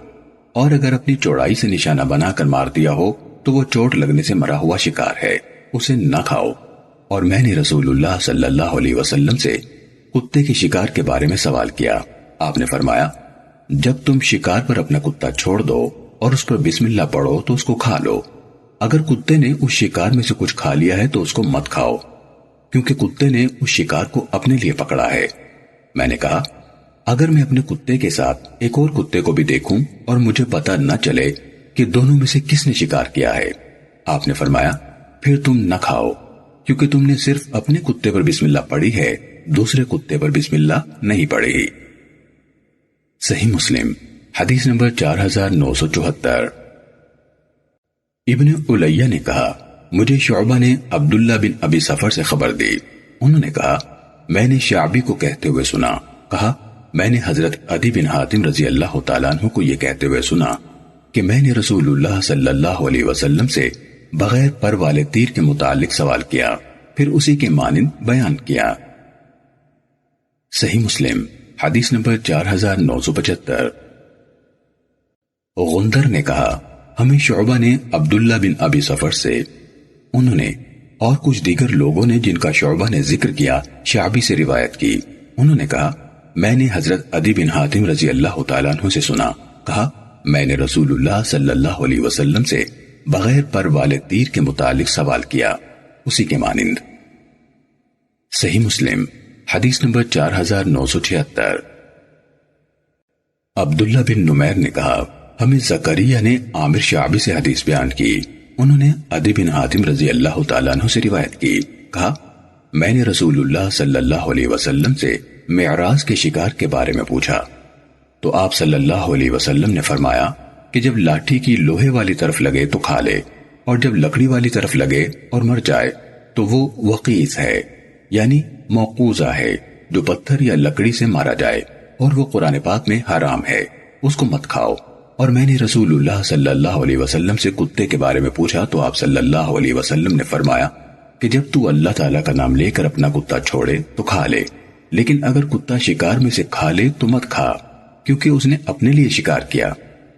اور اگر اپنی چوڑائی سے نشانہ بنا کر مار دیا ہو تو وہ چوٹ لگنے سے مرا ہوا شکار ہے، اسے نہ کھاؤ۔ اور میں نے رسول اللہ صلی اللہ علیہ وسلم سے کتے کے شکار کے بارے میں سوال کیا۔ آپ نے فرمایا، جب تم شکار پر اپنا کتا چھوڑ دو اور اس پر بسم اللہ پڑھو تو اس کو کھا لو۔ اگر کتے نے اس شکار میں سے کچھ کھا لیا ہے تو اس کو مت کھاؤ، کیونکہ کتے نے اس شکار کو اپنے لیے پکڑا ہے۔ میں نے کہا، اگر میں اپنے کتے کے ساتھ ایک اور کتے کو بھی دیکھوں اور مجھے پتہ نہ چلے کہ دونوں میں سے کس نے شکار کیا ہے، آپ نے فرمایا، پھر تم نہ کھاؤ، کیونکہ تم نے صرف اپنے کتے پر بسم اللہ پڑھی ہے، دوسرے کتے پر بسم اللہ نہیں پڑھی۔ صحیح مسلم حدیث نمبر 4974۔ ابن علیہ نے کہا، مجھے شعبہ نے عبداللہ بن ابی صفر سے خبر دی، انہوں نے کہا، میں نے شعبی کو کہتے ہوئے سنا، کہا میں نے حضرت عدی بن حاتم رضی اللہ تعالیٰ عنہ کو یہ کہتے ہوئے سنا کہ میں نے رسول اللہ صلی اللہ علیہ وسلم سے بغیر پر والے تیر کے متعلق سوال کیا، پھر اسی کے مانند بیان کیا۔ صحیح مسلم حدیث نمبر 4975۔ غندر نے کہا، ہمیں شعبہ نے عبداللہ بن ابی صفر سے، انہوں نے اور کچھ دیگر لوگوں نے جن کا شعبہ نے ذکر کیا شعبی سے روایت کی، انہوں نے کہا میں نے حضرت عدی بن حاتم رضی اللہ تعالیٰ عنہ سے سنا، کہا میں نے رسول اللہ صلی اللہ علیہ وسلم سے بغیر پر والے تیر کے متعلق سوال کیا، اسی کے مانند۔ صحیح مسلم حدیث نمبر 4976۔ عبداللہ بن نمیر نے کہا، ہمیں زکریہ نے عامر شعبی سے حدیث بیان کی، انہوں نے عدی بن حاتم رضی اللہ تعالیٰ عنہ سے روایت کی، کہا میں نے رسول اللہ صلی اللہ علیہ وسلم سے معراج کے شکار کے بارے میں پوچھا تو آپ صلی اللہ علیہ وسلم نے فرمایا کہ جب لاٹھی کی لوہے والی طرف لگے تو کھا لے، اور جب لکڑی والی طرف لگے اور مر جائے تو وہ وقیز ہے، یعنی موقوذہ ہے، جو پتھر یا لکڑی سے مارا جائے، اور وہ قرآن پاک میں حرام ہے، اس کو مت کھاؤ۔ اور میں نے رسول اللہ صلی اللہ علیہ وسلم سے کتے کے بارے میں پوچھا تو آپ صلی اللہ علیہ وسلم نے فرمایا کہ جب تو اللہ تعالیٰ کا نام لے کر اپنا کتا چھوڑے تو کھا لے، لیکن اگر کتا شکار میں سے کھا لے تو مت کھا، کیونکہ اس نے اپنے لیے شکار کیا۔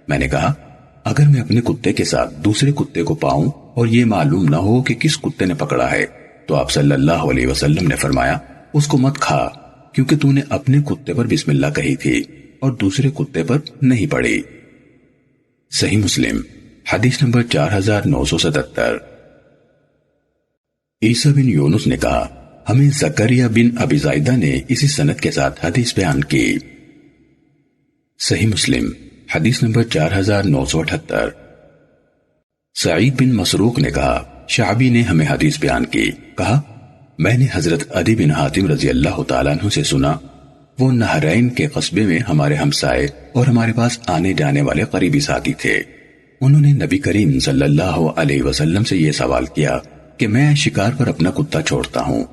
میں نے کہا، اگر میں اپنے کتے کے ساتھ دوسرے کتے کو پاؤں اور یہ معلوم نہ ہو کہ کس کتے نے پکڑا ہے، تو آپ صلی اللہ علیہ وسلم نے فرمایا اس کو مت کھا، کیونکہ تو نے اپنے کتے پر بسم اللہ کہی تھی اور دوسرے کتے پر نہیں پڑھی۔ صحیح مسلم حدیث نمبر 4977۔ عیسیٰ بن یونس نے کہا، ہمیں زکریہ بن ابی زائدہ نے اسی سند کے ساتھ حدیث بیان کی۔ صحیح مسلم حدیث نمبر 4978۔ سعید بن مسروق نے کہا، شعبی نے ہمیں حدیث بیان کی، کہا میں نے حضرت عدی بن حاتم رضی اللہ تعالیٰ عنہ سے سنا، وہ نہرین کے قصبے میں ہمارے ہمسائے اور ہمارے پاس آنے جانے والے قریبی ساتھی تھے، انہوں نے نبی کریم صلی اللہ علیہ وسلم سے یہ سوال کیا کہ میں شکار پر اپنا کتا چھوڑتا ہوں،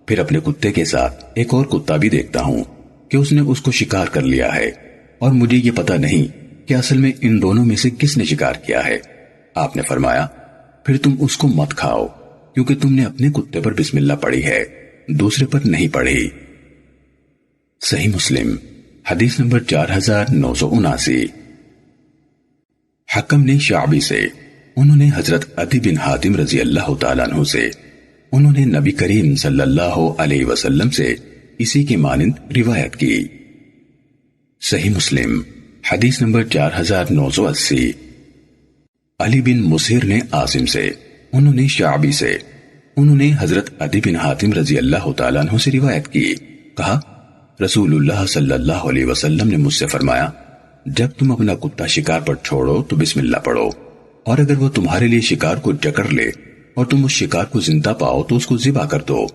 پھر اپنے کتے کے ساتھ ایک اور کتا بھی دیکھتا ہوں کہ اس نے اس کو شکار کر لیا ہے، اور مجھے یہ پتہ نہیں کہ اصل میں ان دونوں میں سے کس نے شکار کیا ہے۔ آپ نے فرمایا، پھر تم اس کو مت کھاؤ، کیونکہ تم نے اپنے کتے پر بسم اللہ پڑھی ہے، دوسرے پر نہیں پڑھی۔ صحیح مسلم حدیث نمبر 4979۔ حکم نے شعبی سے، انہوں نے حضرت عدی بن حاتم رضی اللہ تعالیٰ عنہ سے، انہوں نے نبی کریم صلی اللہ علیہ وسلم سے اسی کی مانند روایت کی۔ صحیح مسلم حدیث نمبر 4980۔ علی بن مسہر نے عاصم سے، انہوں نے شعبی سے، انہوں نے حضرت عدی بن حاتم رضی اللہ تعالیٰ عنہ سے روایت کی، کہا رسول اللہ صلی اللہ علیہ وسلم نے مجھ سے فرمایا، جب تم اپنا کتا شکار پر چھوڑو تو بسم اللہ پڑھو، اور اگر وہ تمہارے لیے شکار کو جکڑ لے اور تم اس شکار کو زندہ پاؤ تو اس کو ذبح کر دو،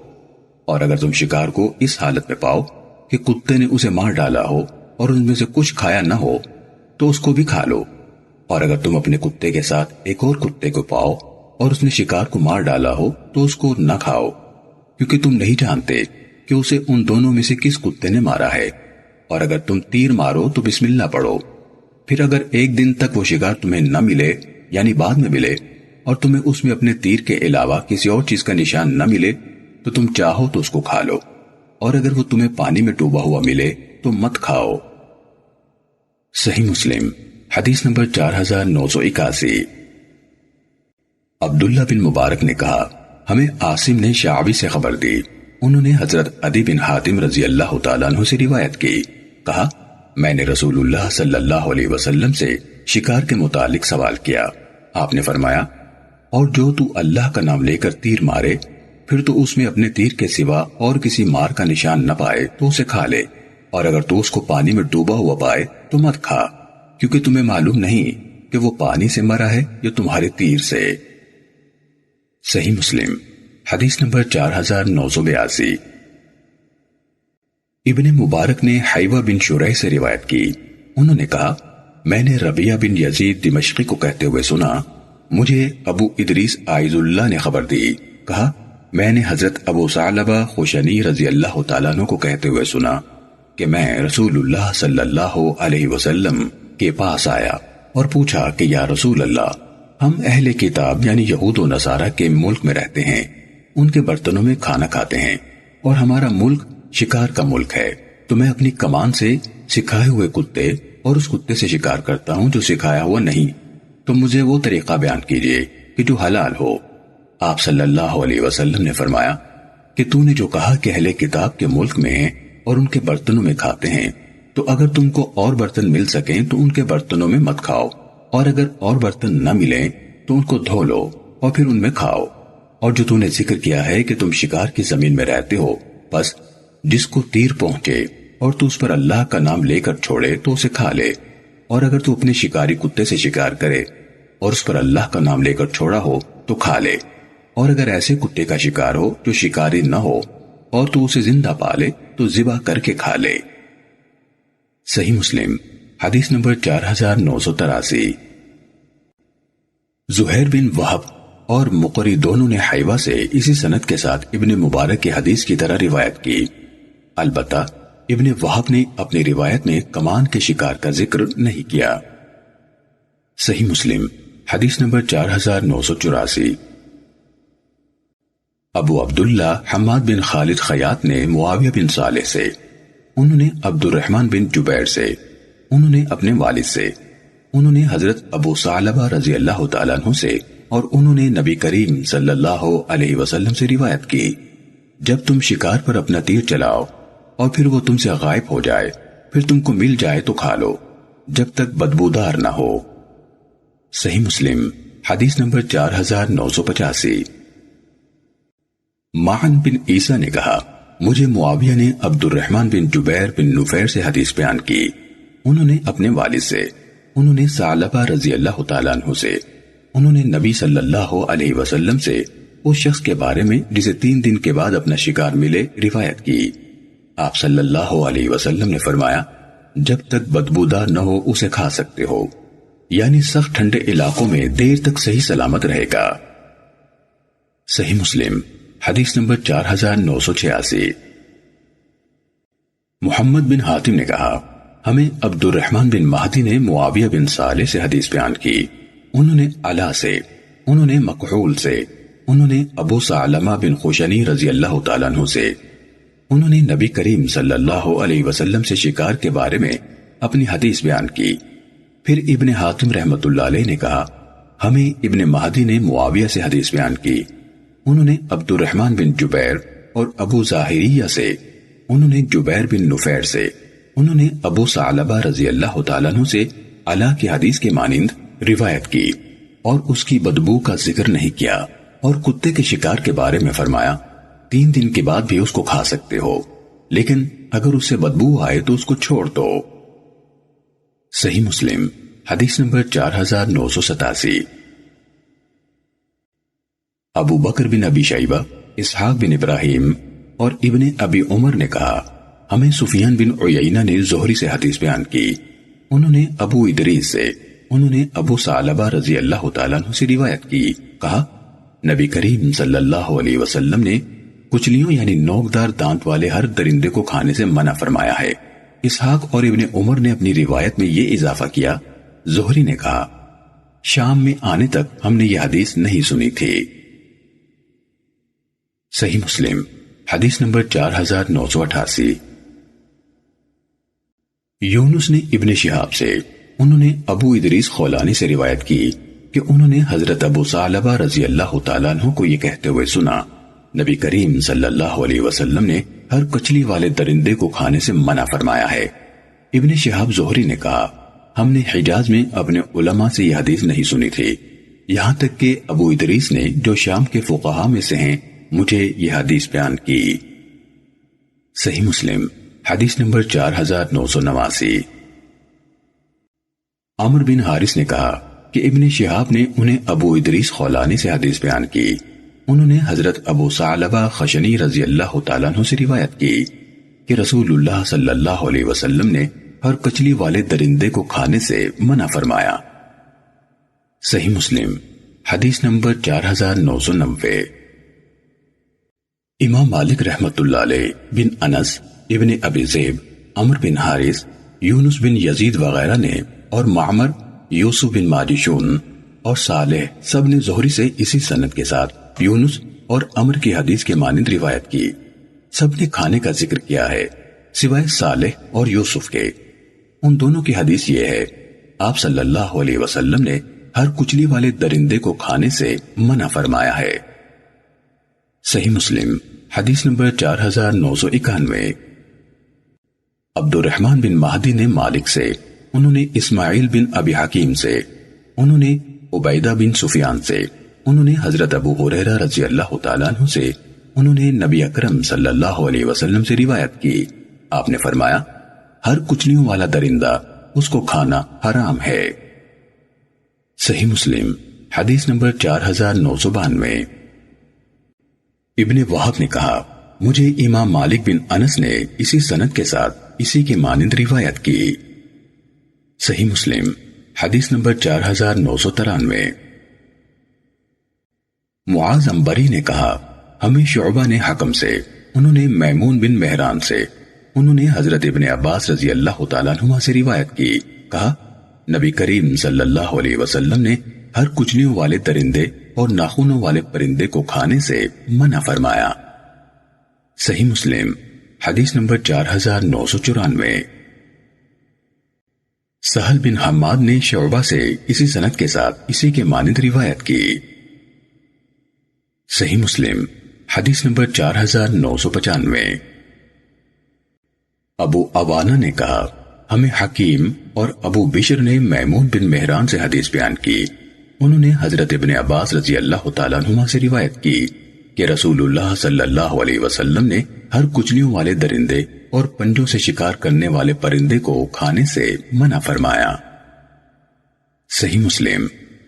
اور اگر تم شکار کو اس حالت میں پاؤ کہ کتے نے اسے مار ڈالا ہو اور ان میں سے کچھ کھایا نہ ہو تو اس کو بھی کھا لو، اور اگر تم اپنے کتے کے ساتھ ایک اور کتے کو پاؤ اور اس نے شکار کو مار ڈالا ہو تو اس کو نہ کھاؤ، کیونکہ تم نہیں جانتے کہ اسے ان دونوں میں سے کس کتے نے مارا ہے، اور اگر تم تیر مارو تو بسم اللہ پڑھو، پھر اگر ایک دن تک وہ شکار تمہیں نہ ملے یعنی بعد میں ملے اور تمہیں اس میں اپنے تیر کے علاوہ کسی اور چیز کا نشان نہ ملے تو تم چاہو تو اس کو کھا لو، اور اگر وہ تمہیں پانی میں ڈوبا ہوا ملے تو مت کھاؤ۔ صحیح مسلم حدیث نمبر 4981۔ عبداللہ بن مبارک نے کہا ہمیں عاصم نے شعبی سے خبر دی، انہوں نے حضرت عدی بن حاتم رضی اللہ تعالیٰ عنہ سے روایت کی، کہا میں نے رسول اللہ صلی اللہ علیہ وسلم سے شکار کے متعلق سوال کیا، آپ نے فرمایا اور جو تو اللہ کا نام لے کر تیر مارے پھر تو اس میں اپنے تیر کے سوا اور کسی مار کا نشان نہ پائے تو اسے کھا لے، اور اگر تو اس کو پانی میں ڈوبا ہوا پائے تو مت کھا، کیونکہ تمہیں معلوم نہیں کہ وہ پانی سے مرا ہے یا تمہارے تیر سے۔ صحیح مسلم حدیث نمبر 4982۔ ابن مبارک نے حیوہ بن شریح سے روایت کی، انہوں نے کہا میں نے ربیہ بن یزید دمشقی کو کہتے ہوئے سنا، مجھے ابو ادریس عائز اللہ نے خبر دی، کہا میں نے حضرت ابو ثعلبہ خشنی رضی اللہ تعالیٰ عنہ کو کہتے ہوئے سنا کہ میں رسول اللہ صلی اللہ علیہ وسلم کے پاس آیا اور پوچھا کہ یا رسول اللہ، ہم اہل کتاب یعنی یہود و نصارہ کے ملک میں رہتے ہیں، ان کے برتنوں میں کھانا کھاتے ہیں، اور ہمارا ملک شکار کا ملک ہے، تو میں اپنی کمان سے سکھائے ہوئے کتے اور اس کتے سے شکار کرتا ہوں جو سکھایا ہوا نہیں، تو مجھے وہ طریقہ بیان کیجئے کہ جو حلال ہو۔ آپ صلی اللہ علیہ وسلم نے فرمایا کہ تو نے جو کہا کہ اہل کتاب کے ملک میں ہیں اور ان کے برتنوں میں کھاتے ہیں، تو اگر تم کو اور برتن مل سکیں تو ان کے برتنوں میں مت کھاؤ، اور اگر اور برتن نہ ملیں تو ان کو دھو لو اور پھر ان میں کھاؤ۔ اور جو تو نے ذکر کیا ہے کہ تم شکار کی زمین میں رہتے ہو، بس جس کو تیر پہنچے اور تو اس پر اللہ کا نام لے کر چھوڑے تو اسے کھا لے، اور اگر تو اپنے شکاری کتے سے شکار کرے اور اس پر اللہ کا نام لے کر چھوڑا ہو تو کھا لے، اور اگر ایسے کتے کا شکار ہو جو شکاری نہ ہو اور تو اسے زندہ پالے تو ذبح کر کے کھا لے۔ صحیح مسلم حدیث نمبر 4983۔ زہیر بن وہب اور مقری دونوں نے حیوہ سے اسی سند کے ساتھ ابن مبارک کی حدیث کی طرح روایت کی، البتہ ابن وہب نے اپنی روایت میں کمان کے شکار کا ذکر نہیں کیا۔ صحیح مسلم حدیث نمبر 4984۔ ابو عبداللہ حماد بن خالد خیاط نے معاویہ بن صالح سے، انہوں نے عبد الرحمن بن جبیر سے، انہوں نے اپنے والد سے، انہوں نے حضرت ابو ثعلبہ رضی اللہ تعالیٰ عنہ سے، اور انہوں نے نبی کریم صلی اللہ علیہ وسلم سے روایت کی جب تم شکار پر اپنا تیر چلاؤ اور پھر وہ تم سے غائب ہو جائے پھر تم کو مل جائے تو کھا لو جب تک بدبودار نہ ہو۔ صحیح مسلم حدیث نمبر 4985۔ معن بن عیسیٰ نے کہا مجھے معاویہ نے عبد الرحمن بن جبیر بن نفیر سے حدیث بیان کی، انہوں نے اپنے والد سے، انہوں نے ثعلبہ رضی اللہ تعالیٰ عنہ سے، انہوں نے نبی صلی اللہ علیہ وسلم سے اس شخص کے بارے میں جسے 3 دن کے بعد اپنا شکار ملے روایت کی۔ آپ صلی اللہ علیہ وسلم نے فرمایا جب تک بدبودار نہ ہو اسے کھا سکتے ہو، یعنی سخت ٹھنڈے علاقوں میں دیر تک صحیح سلامت رہے گا۔ صحیح مسلم حدیث نمبر 4986۔ محمد بن حاتم نے کہا ہمیں عبد الرحمن بن مہدی نے معاویہ بن صالح سے حدیث بیان کی، انہوں نے علا سے، انہوں نے مکحول سے، انہوں نے ابو ثعلبہ بن خشنی رضی اللہ تعالیٰ عنہ سے، انہوں نے نبی کریم صلی اللہ علیہ وسلم سے شکار کے بارے میں اپنی حدیث بیان کی۔ پھر ابن حاتم رحمت اللہ علیہ نے کہا ہمیں ابن مہدی نے معاویہ سے حدیث بیان کی، انہوں نے عبد الرحمن بن جبیر اور ابو ظاہریہ سے، انہوں نے جبیر بن نفیر سے، انہوں نے ابو ثعلبہ رضی اللہ تعالیٰ عنہ سے علا کی حدیث کے مانند روایت کی اور اس کی بدبو کا ذکر نہیں کیا، اور کتے کے شکار کے بارے میں فرمایا 3 دن کے بعد بھی اس کو کھا سکتے ہو، لیکن اگر اس سے بدبو آئے تو اس کو چھوڑ دو۔ صحیح مسلم حدیث نمبر 4987۔ ابو بکر بن ابی شیبہ، اسحاق بن ابراہیم اور ابن ابی عمر نے کہا ہمیں سفیان بن عیینہ نے زہری سے حدیث بیان کی، انہوں نے ابو ادریس سے، انہوں نے ابو ثعلبہ رضی اللہ تعالیٰ عنہ سے روایت کی، کہا نبی کریم صلی اللہ علیہ وسلم نے کچلیوں یعنی نوکدار دانت والے ہر درندے کو کھانے سے منع فرمایا ہے۔ اسحاق اور ابن عمر نے اپنی روایت میں یہ اضافہ کیا، زہری نے کہا شام میں آنے تک ہم نے یہ حدیث نہیں سنی تھی۔ صحیح مسلم حدیث نمبر 4988۔ یونس نے ابن شہاب سے، انہوں نے ابو ادریس خولانی سے روایت کی کہ انہوں نے حضرت ابو ثعلبہ رضی اللہ تعالیٰ عنہ کو یہ کہتے ہوئے سنا، نبی کریم صلی اللہ علیہ وسلم نے ہر کچلی والے درندے کو کھانے سے منع فرمایا ہے۔ ابن شہاب زہری نے کہا، ہم نے حجاز میں اپنے علماء سے یہ حدیث نہیں سنی تھی، یہاں تک کہ ابو ادریس نے جو شام کے فقہاء میں سے ہیں مجھے یہ حدیث بیان کی۔ صحیح مسلم حدیث نمبر 4989۔ عمر بن حارث نے کہا کہ ابن شہاب نے انہیں ابو ادریس خولانی سے حدیث بیان کی، انہوں نے حضرت ابو ثعلبہ خشنی رضی اللہ تعالیٰ عنہ سے روایت کی کہ رسول اللہ صلی اللہ علیہ وسلم نے ہر کچلی والے درندے کو کھانے سے منع فرمایا۔ صحیح مسلم حدیث نمبر 4990۔ امام مالک رحمت اللہ علیہ بن انس، ابن ابی ذئب، عمر بن حارث، یونس بن یزید وغیرہ نے اور معمر، یوسف بن ماجشون اور صالح سب نے زہری سے اسی سند کے ساتھ یونس اور عمر کی حدیث کے مانند روایت کی۔ سب نے کھانے کا ذکر کیا ہے سوائے صالح اور یوسف کے۔ ان دونوں کی حدیث یہ ہے، آپ صلی اللہ علیہ وسلم نے ہر کچلی والے درندے کو کھانے سے منع فرمایا ہے۔ صحیح مسلم حدیث نمبر 4991۔ عبد الرحمن بن مہدی نے مالک سے، انہوں نے اسماعیل بن ابی حکیم سے، انہوں نے عبیدہ بن سفیان سے، انہوں نے حضرت ابو ہریرہ رضی اللہ تعالیٰ عنہ سے، انہوں نے نبی اکرم صلی اللہ علیہ وسلم سے روایت کی، آپ نے فرمایا، ہر کچلیوں والا درندہ اس کو کھانا حرام ہے۔ صحیح مسلم حدیث نمبر 4992۔ ابن وہب نے کہا، مجھے امام مالک بن انس نے اسی سند کے ساتھ اسی کے مانند روایت کی۔ صحیح مسلم حدیث نمبر 4993۔ معاذ عنبری نے کہا، ہمیں شعبہ نے حکم سے، انہوں نے میمون بن مہران سے، انہوں نے حضرت ابن عباس رضی اللہ تعالیٰ عنہما سے روایت کی، کہا نبی کریم صلی اللہ علیہ وسلم نے ہر کچلیوں والے درندے اور ناخنوں والے پرندے کو کھانے سے منع فرمایا۔ صحیح مسلم حدیث نمبر 4994۔ سہل بن حماد نے شعبہ سے اسی سند کے ساتھ اسی کے مانند روایت کی۔ صحیح مسلم حدیث نمبر 4995۔ ابو عوانہ نے کہا، ہمیں حکیم اور ابو بشر نے میمون بن مہران سے حدیث بیان کی، انہوں نے حضرت ابن عباس رضی اللہ تعالیٰ عنہما سے روایت کی کہ رسول اللہ صلی اللہ علیہ وسلم نے ہر کچلیوں والے درندے اور پنجوں سے شکار کرنے والے پرندے کو کھانے سے منع فرمایا۔ صحیح مسلم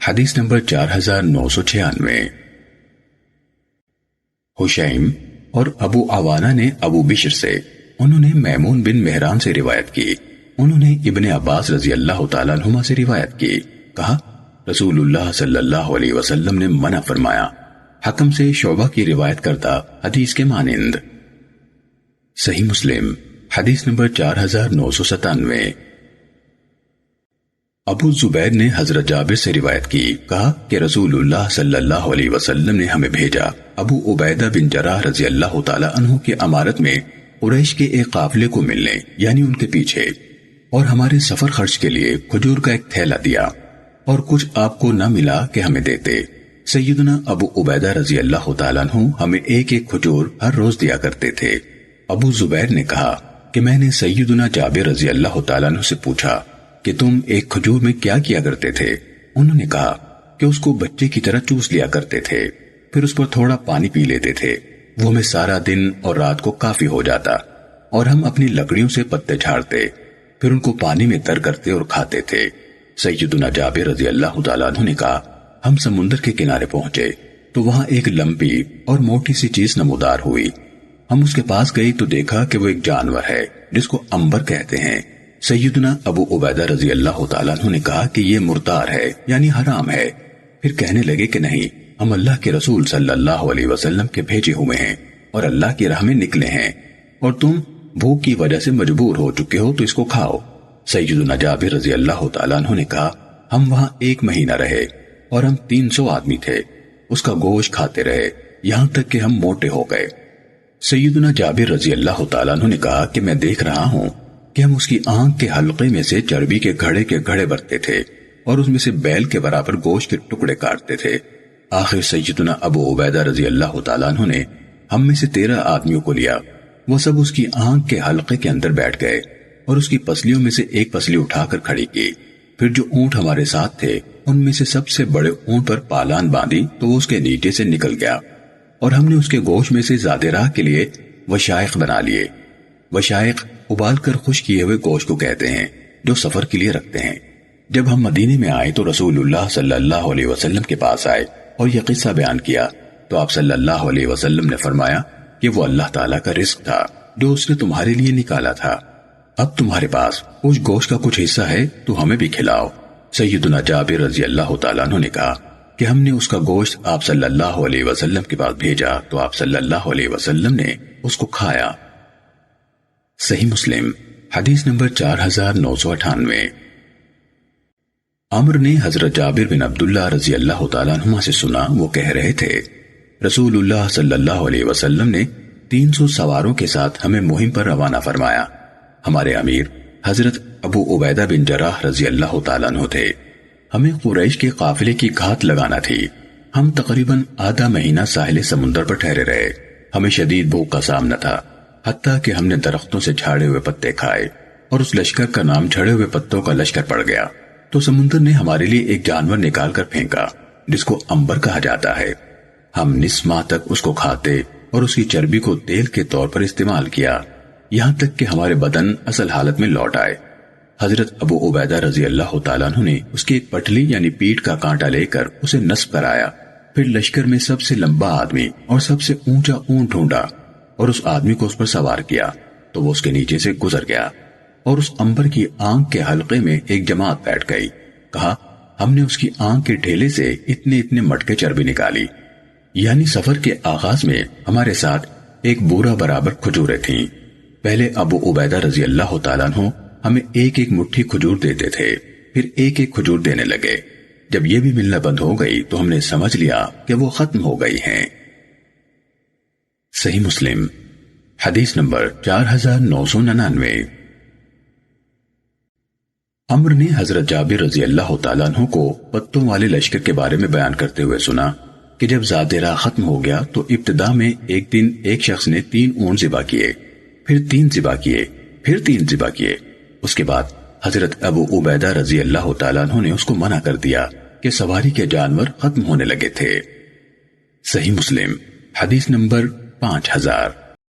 حدیث نمبر 4996۔ حشیم اور ابو عوانہ نے ابو بشر سے، انہوں نے میمون بن مہران سے روایت کی، انہوں نے ابن عباس رضی اللہ تعالیٰ عنہما سے روایت کی، کہا رسول اللہ صلی اللہ علیہ وسلم نے منع فرمایا، حکم سے شعبہ کی روایت کرتا حدیث کے مانند۔ صحیح مسلم حدیث نمبر 4997۔ ابو زبیر نے حضرت جابر سے روایت کی، کہا کہ رسول اللہ صلی اللہ علیہ وسلم نے ہمیں بھیجا ابو عبیدہ بن جراح رضی اللہ تعالیٰ عنہ کی امارت میں قریش کے ایک قافلے کو ملنے، یعنی ان کے پیچھے، اور ہمارے سفر خرچ کے لیے کھجور کا ایک تھیلا دیا، اور کچھ آپ کو نہ ملا کہ ہمیں دیتے۔ سیدنا ابو عبیدہ رضی اللہ تعالیٰ عنہ ہمیں ایک ایک کھجور ہر روز دیا کرتے تھے۔ ابو زبیر نے کہا کہ میں نے سیدنا جابر رضی اللہ تعالیٰ عنہ سے پوچھا کہ تم ایک کھجور میں کیا کیا کرتے تھے؟ انہوں نے کہا کہ اس کو بچے کی طرح چوس لیا کرتے تھے، پھر اس پر تھوڑا پانی پی لیتے تھے، وہ ہمیں سارا دن اور رات کو کافی ہو جاتا، اور ہم اپنی لکڑیوں سے پتے جھاڑتے، پھر ان کو پانی میں تر کرتے اور کھاتے تھے۔ سیدنا جابر رضی اللہ تعالیٰ عنہ نے کہا، ہم سمندر کے کنارے پہنچے تو وہاں ایک لمبی اور موٹی سی چیز نمودار ہوئی۔ ہم اس کے پاس گئی تو دیکھا کہ وہ ایک جانور ہے جس کو عنبر کہتے ہیں۔ سیدنا ابو عبیدہ رضی اللہ تعالیٰ عنہ نے کہا کہ یہ مردار ہے، یعنی حرام ہے۔ پھر کہنے لگے کہ نہیں، ہم اللہ کے رسول صلی اللہ علیہ وسلم کے بھیجے ہوئے ہیں اور اللہ کی راہ میں نکلے ہیں، اور تم بھوک کی وجہ سے مجبور ہو چکے ہو تو اس کو کھاؤ۔ سیدنا جابر رضی اللہ تعالیٰ عنہ نے کہا، ہم وہاں 1 مہینہ رہے اور ہم 300 آدمی تھے، اس کا گوشت کھاتے رہے یہاں تک کہ ہم موٹے ہو گئے۔ سیدنا جابر رضی اللہ تعالیٰ عنہ نے کہا کہ میں دیکھ رہا ہوں کہ ہم اس کی آنکھ کے حلقے میں سے چربی کے گھڑے برتے تھے اور اس میں سے بیل کے برابر گوشت کے ٹکڑے کاٹتے تھے۔ آخر سیدنا ابو عبیدہ رضی اللہ تعالیٰ عنہ نے ہم میں سے 13 آدمیوں کو لیا، وہ سب اس کی آنکھ کے حلقے کے اندر بیٹھ گئے اور اس کی پسلیوں میں سے ایک پسلی اٹھا کر کھڑی کی۔ پھر جو اونٹ ہمارے ساتھ تھے ان میں سے سب سے بڑے اونٹ پر پالان باندھی تو وہ اس کے نیچے سے نکل گیا، اور ہم نے اس کے گوشت میں سے زیادہ راہ کے لیے وشائق بنا لیے۔ وشائق ابال کر خشک کیے ہوئے گوشت کو کہتے ہیں جو سفر کے لیے رکھتے ہیں۔ جب ہم مدینے میں آئے تو رسول اللہ صلی اللہ علیہ وسلم کے پاس آئے اور یہ قصہ بیان کیا تو آپ صلی اللہ علیہ وسلم نے فرمایا کہ وہ اللہ تعالیٰ کا رزق تھا جو اس نے تمہارے لیے نکالا تھا۔ اب تمہارے پاس اس گوشت کا کچھ حصہ ہے تو ہمیں بھی کھلاؤ۔ سیدنا جابر رضی اللہ تعالیٰ عنہ نے کہا کہ ہم نے اس کا گوشت آپ صلی اللہ علیہ وسلم کے پاس بھیجا تو آپ صلی اللہ علیہ وسلم نے اس کو کھایا۔ صحیح مسلم حدیث نمبر 4998۔ عمر نے حضرت جابر بن عبداللہ رضی اللہ تعالیٰ عنہ سے سنا، وہ کہہ رہے تھے رسول اللہ صلی اللہ علیہ وسلم نے 300 سواروں کے ساتھ ہمیں مہم پر روانہ فرمایا۔ ہمارے امیر حضرت ابو عبیدہ بن جراح رضی اللہ تعالیٰ عنہ تھے۔ ہمیں قریش کے قافلے کی گھات لگانا تھی۔ ہم تقریباً آدھا مہینہ ساحل سمندر پر ٹھہرے رہے۔ ہمیں شدید بھوک کا سامنا تھا، حتیٰ کہ ہم نے درختوں سے جھاڑے ہوئے پتے کھائے اور اس لشکر کا نام جھڑے ہوئے پتوں کا لشکر پڑ گیا۔ تو سمندر نے ہمارے لیے ایک جانور نکال کر پھینکا جس کو عنبر کہا جاتا ہے۔ ہم نصف ماہ تک اس کو کھاتے اور اس کی چربی کو تیل کے طور پر استعمال کیا، یہاں تک کہ ہمارے بدن اصل حالت میں لوٹ آئے۔ حضرت ابو عبیدہ رضی اللہ تعالیٰ عنہ نے اس کی ایک پٹلی یعنی پیٹھ کا کانٹا لے کر اسے نصب کرایا، پھر لشکر میں سب سے لمبا آدمی اور سب سے اونچا اونٹ ڈھونڈا اور اس آدمی کو اس پر سوار کیا تو وہ اس کے نیچے سے گزر گیا اور اس عنبر کی آنکھ کے حلقے میں ایک جماعت بیٹھ گئی۔ کہا ہم نے اس کی آنکھ کے ڈھیلے سے اتنے مٹکے چربی نکالی، یعنی سفر کے آغاز میں ہمارے ساتھ ایک بورا برابر کھجوریں تھیں۔ پہلے ابو عبیدہ رضی اللہ تعالیٰ عنہ ہمیں ایک مٹھی کھجور دیتے تھے، پھر ایک کھجور دینے لگے۔ جب یہ بھی ملنا بند ہو گئی تو ہم نے سمجھ لیا کہ وہ ختم ہو گئی ہیں۔ صحیح مسلم حدیث نمبر 4999۔ عمر نے حضرت جابر رضی اللہ تعالیٰ عنہ کو پتوں والے لشکر کے بارے میں بیان کرتے ہوئے سنا کہ جب زاد راہ ختم ہو گیا تو ابتدا میں ایک دن ایک شخص نے 3 اونٹ ذبح کیے، پھر 3 ذبح کیے، پھر 3 ذبح کیے۔ اس کے بعد حضرت ابو عبیدہ رضی اللہ تعالیٰ عنہ نے اس کو منع کر دیا کہ سواری کے جانور ختم ہونے لگے تھے۔ صحیح مسلم حدیث نمبر 5000۔